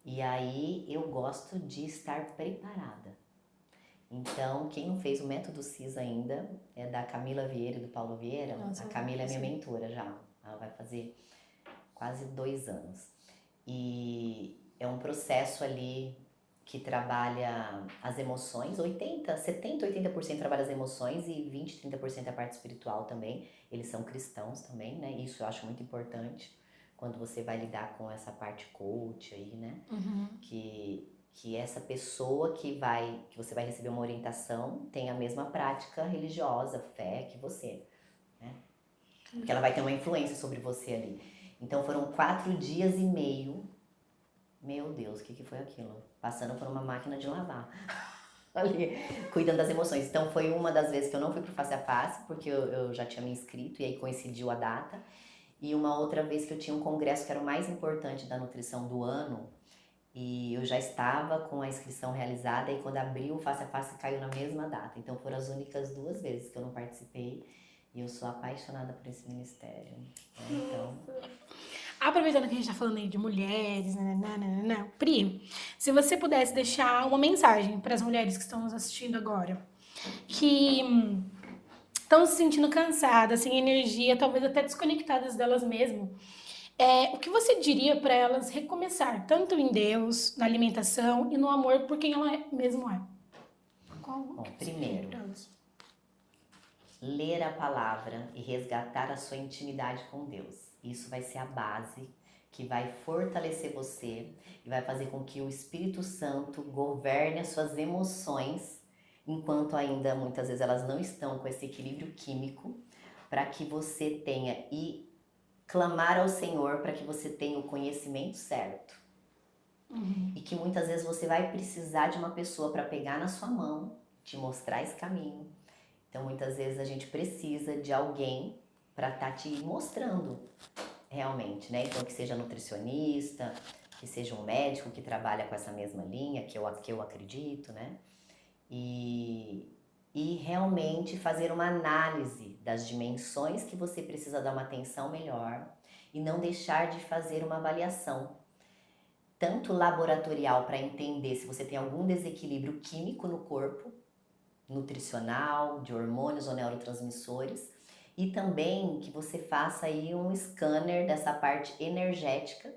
Speaker 3: E aí eu gosto de estar preparada. Então, quem não fez o método CIS ainda é da Camila Vieira e do Paulo Vieira.
Speaker 2: Nossa,
Speaker 3: a Camila é minha
Speaker 2: sim.
Speaker 3: mentora já, ela vai fazer quase 2 anos. E é um processo ali que trabalha as emoções, 70, 80% trabalha as emoções e 20, 30% é a parte espiritual também. Eles são cristãos também, né? Isso eu acho muito importante quando você vai lidar com essa parte coach aí, né? Que essa pessoa que você vai receber uma orientação tem a mesma prática religiosa, fé que você, né? Porque ela vai ter uma influência sobre você ali. Então foram 4 dias e meio. Meu Deus, o que foi aquilo? Passando por uma máquina de lavar. Ali, cuidando das emoções. Então foi uma das vezes que eu não fui pro Face a Face, porque eu já tinha me inscrito e aí coincidiu a data. E uma outra vez que eu tinha um congresso que era o mais importante da nutrição do ano. E eu já estava com a inscrição realizada e quando abriu o Face a Face caiu na mesma data. Então foram as únicas 2 vezes que eu não participei. E eu sou apaixonada por esse ministério. Né? Então...
Speaker 2: Aproveitando que a gente tá falando aí de mulheres, Pri, se você pudesse deixar uma mensagem para as mulheres que estão nos assistindo agora, que estão se sentindo cansadas, sem energia, talvez até desconectadas delas mesmas, o que você diria para elas recomeçar, tanto em Deus, na alimentação e no amor por quem ela mesmo é?
Speaker 3: Bom, primeiro, ler a palavra e resgatar a sua intimidade com Deus. Isso vai ser a base que vai fortalecer você e vai fazer com que o Espírito Santo governe as suas emoções, enquanto ainda muitas vezes elas não estão com esse equilíbrio químico, para que você tenha e clamar ao Senhor para que você tenha o conhecimento certo. E que muitas vezes você vai precisar de uma pessoa para pegar na sua mão, te mostrar esse caminho. Então muitas vezes a gente precisa de alguém para estar te mostrando realmente, né? Então que seja nutricionista, que seja um médico que trabalha com essa mesma linha, que eu acredito, né? E realmente fazer uma análise das dimensões que você precisa dar uma atenção melhor e não deixar de fazer uma avaliação, tanto laboratorial para entender se você tem algum desequilíbrio químico no corpo, nutricional, de hormônios ou neurotransmissores, E também que você faça aí um scanner dessa parte energética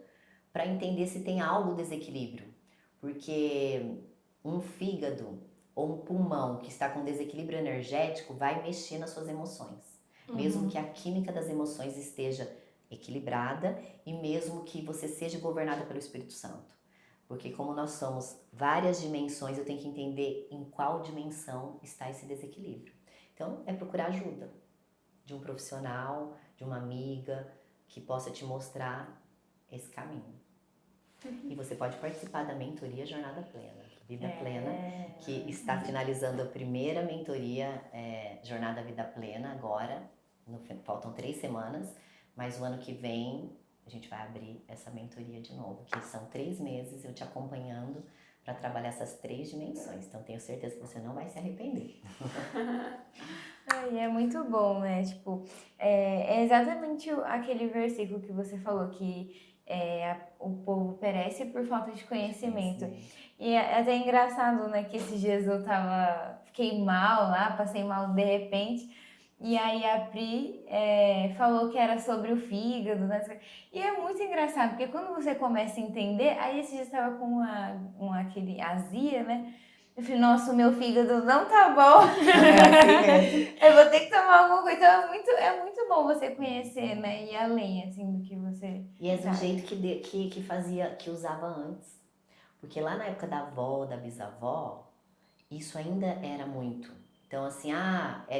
Speaker 3: para entender se tem algo desequilíbrio. Porque um fígado ou um pulmão que está com desequilíbrio energético vai mexer nas suas emoções. Mesmo que a química das emoções esteja equilibrada e mesmo que você seja governada pelo Espírito Santo. Porque como nós somos várias dimensões, eu tenho que entender em qual dimensão está esse desequilíbrio. Então, é procurar ajuda de um profissional, de uma amiga, que possa te mostrar esse caminho. E você pode participar da mentoria Jornada Plena, Vida Plena, que está finalizando a primeira mentoria Jornada Vida Plena agora, faltam 3 semanas, mas o ano que vem a gente vai abrir essa mentoria de novo, que são 3 meses eu te acompanhando para trabalhar essas 3 dimensões. Então tenho certeza que você não vai se arrepender.
Speaker 1: Ai, é muito bom, né? Tipo, é exatamente aquele versículo que você falou, que o povo perece por falta de conhecimento. E é até engraçado, né, que esses dias fiquei mal lá, passei mal de repente, e aí a Pri falou que era sobre o fígado, né? E é muito engraçado, porque quando você começa a entender, aí esses dias estava com aquele azia, né? Eu falei, nossa, o meu fígado não tá bom. Eu vou ter que tomar alguma coisa. Então é muito bom você conhecer, né? Ir além, assim, do que você
Speaker 3: E é do
Speaker 1: sabe.
Speaker 3: jeito que usava antes. Porque lá na época da avó, da bisavó, isso ainda era muito. Então assim,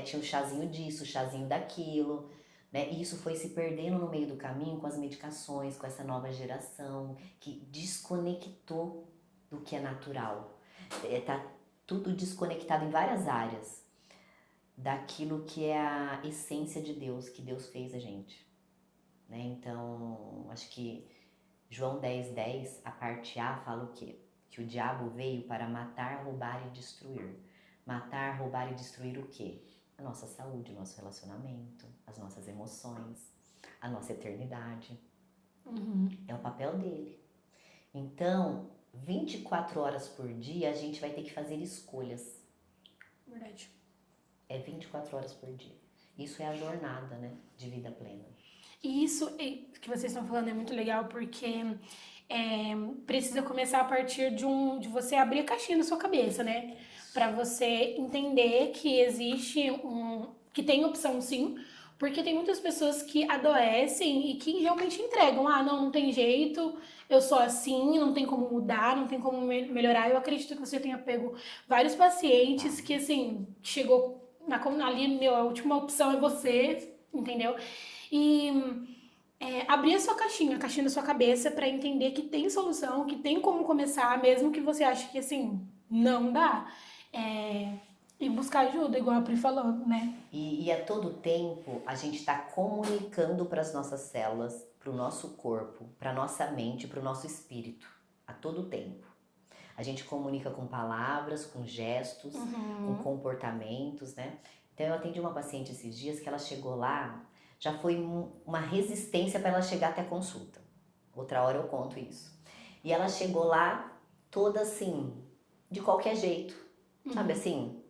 Speaker 3: tinha um chazinho disso, um chazinho daquilo, né? E isso foi se perdendo no meio do caminho com as medicações, com essa nova geração, que desconectou do que é natural. Tá tudo desconectado em várias áreas daquilo que é a essência de Deus, que Deus fez a gente, né? Então, acho que João 10:10, a parte A fala o quê? Que o diabo veio para matar, roubar e destruir. Matar, roubar e destruir o quê? A nossa saúde, o nosso relacionamento, as nossas emoções, a nossa eternidade. É o papel dele. Então, 24 horas por dia, a gente vai ter que fazer escolhas.
Speaker 2: Verdade.
Speaker 3: É 24 horas por dia. Isso é a jornada, né, de vida plena.
Speaker 2: E isso que vocês estão falando é muito legal, porque precisa começar a partir de você abrir a caixinha na sua cabeça, né? Pra você entender que existe que tem opção sim, porque tem muitas pessoas que adoecem e que realmente entregam. Não tem jeito, eu sou assim, não tem como mudar, não tem como melhorar. Eu acredito que você tenha pego vários pacientes que, assim, chegou ali, a última opção é você, entendeu? E abrir a caixinha da sua cabeça pra entender que tem solução, que tem como começar, mesmo que você ache que, assim, não dá. E buscar ajuda, igual a Pri falou, né?
Speaker 3: E a todo tempo a gente está comunicando para as nossas células, para o nosso corpo, para a nossa mente, para o nosso espírito. A todo tempo. A gente comunica com palavras, com gestos, com comportamentos, né? Então eu atendi uma paciente esses dias que ela chegou lá, já foi uma resistência para ela chegar até a consulta. Outra hora eu conto isso. E ela chegou lá toda assim, de qualquer jeito, sabe assim?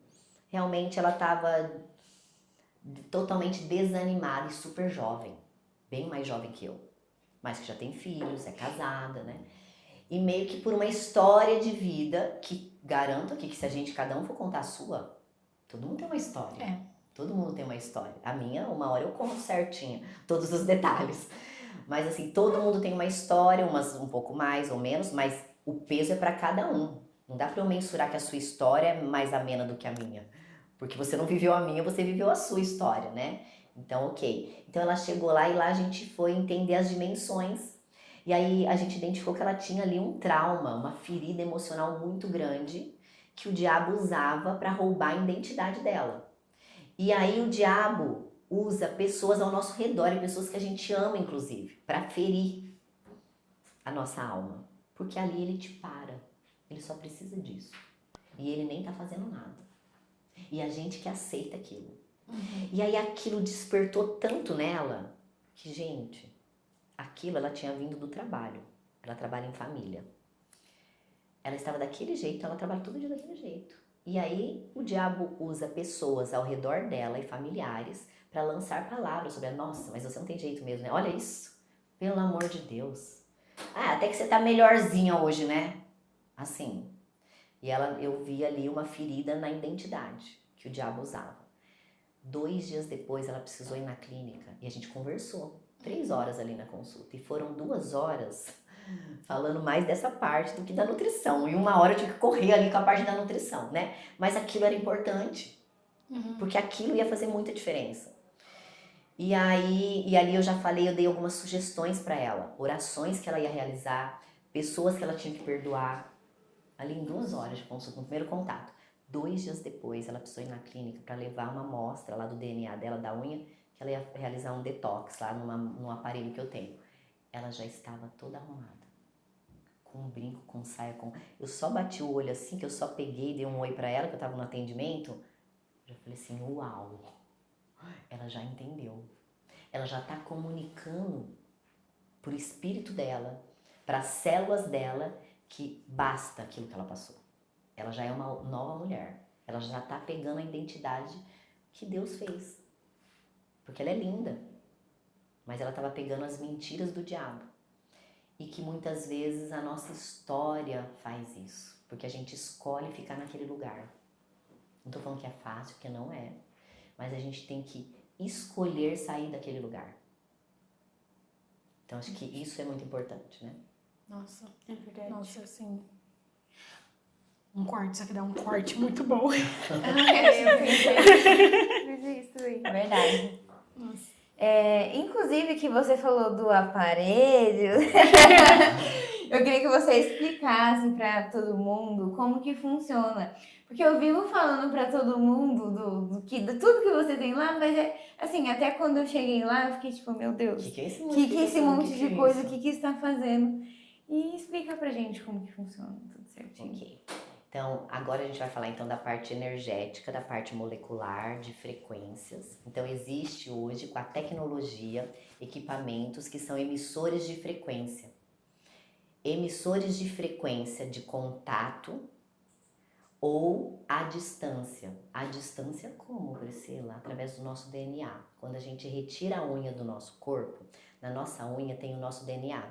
Speaker 3: Realmente ela estava totalmente desanimada e super jovem, bem mais jovem que eu, mas que já tem filhos, é casada, né? E meio que por uma história de vida que garanto aqui que se cada um for contar a sua, todo mundo tem uma história. Todo mundo tem uma história. A minha, uma hora eu conto certinho, todos os detalhes. Mas assim, todo mundo tem uma história, umas um pouco mais ou menos, mas o peso é para cada um. Não dá para eu mensurar que a sua história é mais amena do que a minha. Porque você não viveu a minha, você viveu a sua história, né? Então, ok. Então ela chegou lá e lá a gente foi entender as dimensões. E aí a gente identificou que ela tinha ali um trauma, uma ferida emocional muito grande que o diabo usava para roubar a identidade dela. E aí o diabo usa pessoas ao nosso redor, e pessoas que a gente ama, inclusive, para ferir a nossa alma. Porque ali ele te para. Ele só precisa disso. E ele nem tá fazendo nada. E a gente que aceita aquilo. E aí aquilo despertou tanto nela que, gente, aquilo ela tinha vindo do trabalho. Ela trabalha em família. Ela estava daquele jeito, ela trabalha todo dia daquele jeito. E aí o diabo usa pessoas ao redor dela e familiares para lançar palavras sobre nossa, mas você não tem jeito mesmo, né? Olha isso, pelo amor de Deus. Ah, até que você tá melhorzinha hoje, né? Assim. E eu vi ali uma ferida na identidade que o diabo usava. 2 dias depois ela precisou ir na clínica e a gente conversou. 3 horas ali na consulta. E foram 2 horas falando mais dessa parte do que da nutrição. E 1 hora eu tive que correr ali com a parte da nutrição, né? Mas aquilo era importante. Porque aquilo ia fazer muita diferença. E ali eu já falei, eu dei algumas sugestões para ela. Orações que ela ia realizar, pessoas que ela tinha que perdoar. Ali em 2 horas de consulta, no primeiro contato. 2 dias depois, ela precisou ir na clínica para levar uma amostra lá do DNA dela, da unha, que ela ia realizar um detox lá num aparelho que eu tenho. Ela já estava toda arrumada. Com um brinco, com saia, com... Eu só bati o olho assim, que eu só peguei, dei um oi para ela, que eu estava no atendimento. Já falei assim, uau! Ela já entendeu. Ela já está comunicando pro espírito dela, para as células dela, que basta aquilo que ela passou. Ela já é uma nova mulher. Ela já está pegando a identidade que Deus fez. Porque ela é linda. Mas ela estava pegando as mentiras do diabo. E que muitas vezes a nossa história faz isso. Porque a gente escolhe ficar naquele lugar. Não estou falando que é fácil, porque não é. Mas a gente tem que escolher sair daquele lugar. Então acho que isso é muito importante, né?
Speaker 2: Nossa,
Speaker 4: É verdade.
Speaker 2: nossa, assim... Um corte, isso aqui dá um corte muito bom.
Speaker 4: Eu pensei isso também.
Speaker 1: É verdade.
Speaker 2: Nossa.
Speaker 1: Inclusive que você falou do aparelho, eu queria que você explicasse para todo mundo como que funciona. Porque eu vivo falando para todo mundo de tudo que você tem lá, mas assim, até quando eu cheguei lá, eu fiquei tipo, meu Deus,
Speaker 3: Que é esse
Speaker 1: que esse monte de coisa,
Speaker 3: isso?
Speaker 1: o que está fazendo? E explica pra gente como que funciona, tudo certinho.
Speaker 3: Ok. Então, agora a gente vai falar então da parte energética, da parte molecular, de frequências. Então, existe hoje, com a tecnologia, equipamentos que são emissores de frequência. Emissores de frequência de contato ou à distância. À distância como, Priscila? Através do nosso DNA. Quando a gente retira a unha do nosso corpo, na nossa unha tem o nosso DNA.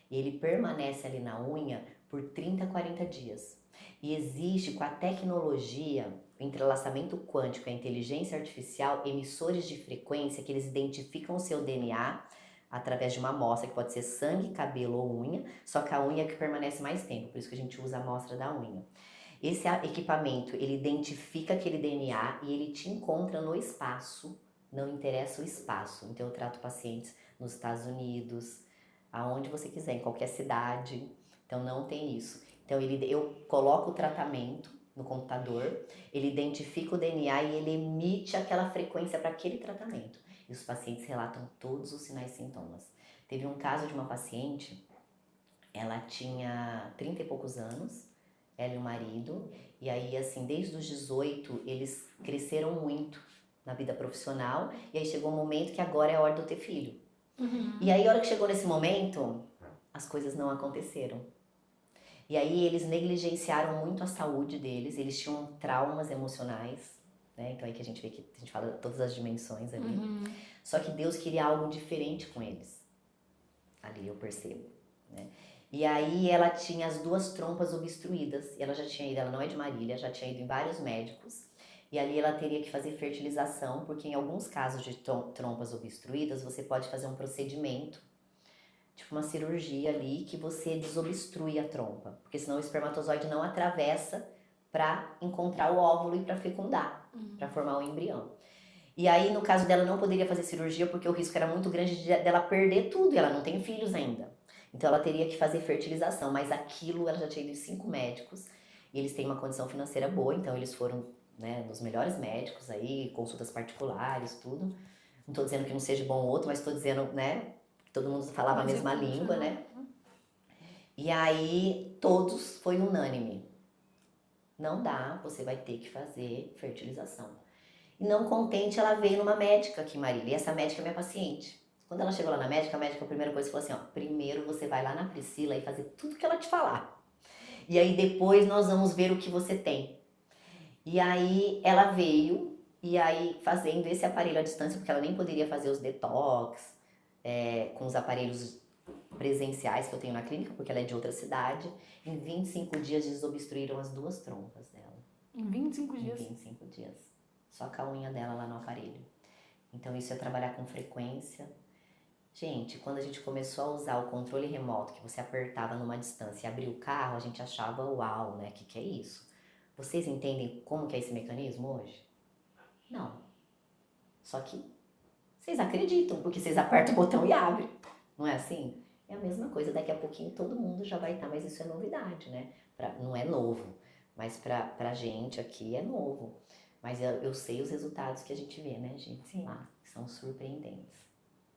Speaker 3: E ele permanece ali na unha por 30 a 40 dias. E existe, com a tecnologia, o entrelaçamento quântico e a inteligência artificial, emissores de frequência que eles identificam o seu DNA através de uma amostra, que pode ser sangue, cabelo ou unha, só que a unha é que permanece mais tempo, por isso que a gente usa a amostra da unha. Esse equipamento, ele identifica aquele DNA e ele te encontra no espaço, não interessa o espaço. Então eu trato pacientes nos Estados Unidos, aonde você quiser, em qualquer cidade, então não tem isso. Então eu coloco o tratamento no computador, ele identifica o DNA e ele emite aquela frequência para aquele tratamento. E os pacientes relatam todos os sinais e sintomas. Teve um caso de uma paciente, ela tinha 30 e poucos anos, ela e o marido, e aí assim, desde os 18 eles cresceram muito na vida profissional, e aí chegou um momento que agora é a hora de eu ter filho. E aí a hora que chegou nesse momento, as coisas não aconteceram. E aí eles negligenciaram muito a saúde deles, eles tinham traumas emocionais, né? Então aí que a gente vê que a gente fala todas as dimensões ali. Só que Deus queria algo diferente com eles. Ali eu percebo, né? E aí ela tinha as 2 trompas obstruídas, e ela já tinha ido, ela não é de Marília, já tinha ido em vários médicos, e ali ela teria que fazer fertilização, porque em alguns casos de trompas obstruídas, você pode fazer um procedimento, tipo uma cirurgia ali, que você desobstrui a trompa, porque senão o espermatozoide não atravessa para encontrar o óvulo e para fecundar, para formar o embrião. E aí, no caso dela, não poderia fazer cirurgia, porque o risco era muito grande dela perder tudo, e ela não tem filhos ainda. Então ela teria que fazer fertilização, mas aquilo ela já tinha ido em 5 médicos, e eles têm uma condição financeira boa, então eles foram, né, nos melhores médicos aí, consultas particulares, tudo. Não tô dizendo que não seja bom ou outro, mas tô dizendo, né, todo mundo falava a mesma língua, né? E aí todos foi unânime. Não dá, você vai ter que fazer fertilização. E não contente, ela veio numa médica aqui em Marília, e essa médica é minha paciente. Quando ela chegou lá na médica, a médica, a primeira coisa, falou assim, ó, primeiro você vai lá na Priscila e fazer tudo que ela te falar. E aí depois nós vamos ver o que você tem. E aí ela veio, e aí fazendo esse aparelho à distância, porque ela nem poderia fazer os detox com os aparelhos presenciais que eu tenho na clínica, porque ela é de outra cidade. Em 25 dias desobstruíram as 2 trompas dela.
Speaker 2: Em 25
Speaker 3: Em
Speaker 2: dias.
Speaker 3: 25 dias. Só com a unha dela lá no aparelho. Então isso é trabalhar com frequência. Gente, quando a gente começou a usar o controle remoto, que você apertava numa distância e abria o carro, a gente achava, uau, né? Que é isso? Vocês entendem como que é esse mecanismo hoje? Não. Só que vocês acreditam, porque vocês apertam o botão e abre. Não é assim? É a mesma coisa, daqui a pouquinho todo mundo já vai estar, mas isso é novidade, né? Não é novo, mas pra gente aqui é novo. Mas eu sei os resultados que a gente vê, né, gente?
Speaker 1: Sim.
Speaker 3: Lá, que são surpreendentes.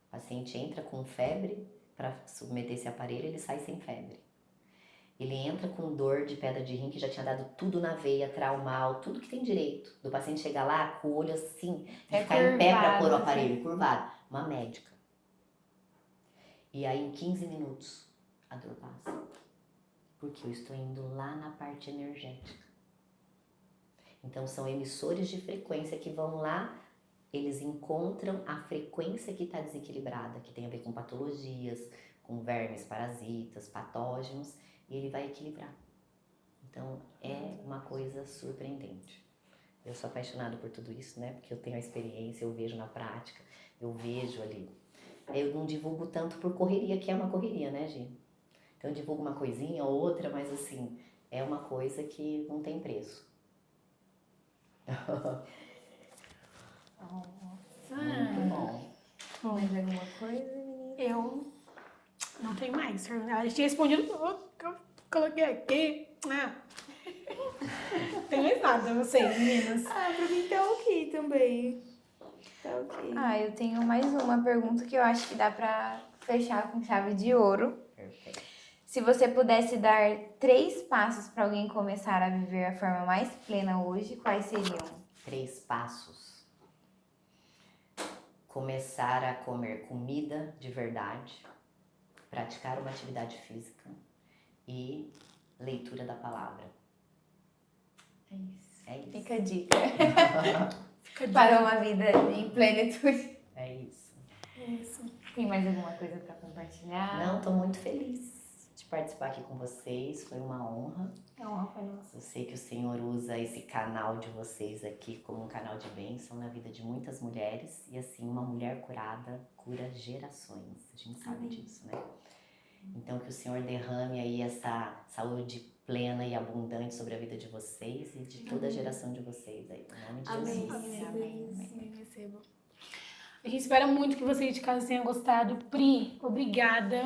Speaker 3: O paciente entra com febre para submeter esse aparelho, ele sai sem febre. Ele entra com dor de pedra de rim, que já tinha dado tudo na veia, traumal, tudo que tem direito. Do paciente chegar lá com o olho assim, de ficar em pé para pôr o aparelho, curvado. Uma médica. E aí em 15 minutos a dor passa. Porque eu estou indo lá na parte energética. Então são emissores de frequência que vão lá, eles encontram a frequência que está desequilibrada, que tem a ver com patologias, com vermes, parasitas, patógenos, e ele vai equilibrar. Então é uma coisa surpreendente. Eu sou apaixonada por tudo isso, né? Porque eu tenho a experiência, eu vejo na prática, eu vejo ali. Eu não divulgo tanto por correria, que é uma correria, né, Gi? Então eu divulgo uma coisinha ou outra, mas assim, é uma coisa que não tem preço. Muito bom.
Speaker 2: Bom,
Speaker 1: Mais alguma coisa, menina?
Speaker 2: eu não tenho mais. Ela tinha respondido tudo que eu coloquei aqui. Não tem mais nada, vocês, meninas.
Speaker 4: Ah, pra mim tá ok também. Tá ok.
Speaker 1: Eu tenho mais uma pergunta que eu acho que dá pra fechar com chave de ouro.
Speaker 3: Perfeito.
Speaker 1: Se você pudesse dar 3 passos para alguém começar a viver a forma mais plena hoje, quais seriam?
Speaker 3: 3 passos. Começar a comer comida de verdade, praticar uma atividade física e leitura da palavra.
Speaker 1: É isso.
Speaker 3: É isso.
Speaker 1: Fica a dica.
Speaker 2: Fica de-
Speaker 1: Para uma vida em plenitude.
Speaker 3: É isso.
Speaker 2: Isso.
Speaker 1: Tem mais alguma coisa para compartilhar?
Speaker 3: Não, tô muito feliz de participar aqui com vocês. Foi uma honra.
Speaker 2: É uma honra nossa.
Speaker 3: Eu sei que o Senhor usa esse canal de vocês aqui como um canal de bênção na vida de muitas mulheres. E assim, uma mulher curada cura gerações. A gente sabe disso, né? Então, que o Senhor derrame aí essa saúde plena e abundante sobre a vida de vocês e de toda a geração de vocês aí. Em nome de
Speaker 4: Amém.
Speaker 3: Jesus.
Speaker 2: Amém. Recebo. A gente espera muito que vocês de casa tenham gostado. Pri, obrigada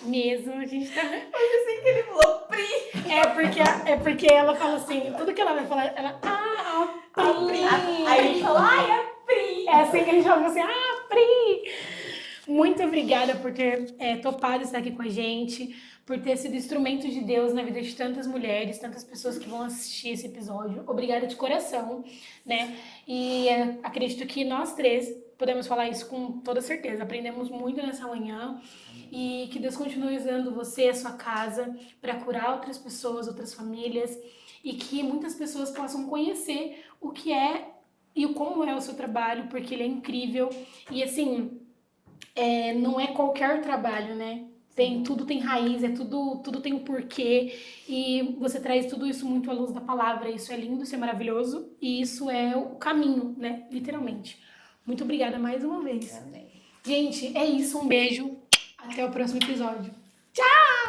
Speaker 2: mesmo. A gente tá...
Speaker 4: Ele falou Pri.
Speaker 2: É porque ela fala assim, tudo que ela vai falar, ela... a Pri.
Speaker 4: Aí a gente falou, ai, é Pri.
Speaker 2: É assim que a gente fala assim, Pri. Muito obrigada por ter topado estar aqui com a gente, por ter sido instrumento de Deus na vida de tantas mulheres, tantas pessoas que vão assistir esse episódio. Obrigada de coração, né? E acredito que nós 3 podemos falar isso com toda certeza. Aprendemos muito nessa manhã e que Deus continue usando você e a sua casa para curar outras pessoas, outras famílias e que muitas pessoas possam conhecer o que é e como é o seu trabalho, porque ele é incrível. E assim, não é qualquer trabalho, né? Tudo tem raiz, tudo tem um porquê. E você traz tudo isso muito à luz da palavra. Isso é lindo, isso é maravilhoso. E isso é o caminho, né? Literalmente. Muito obrigada mais uma vez.
Speaker 3: Amém.
Speaker 2: Gente, é isso. Um beijo. Até o próximo episódio. Tchau!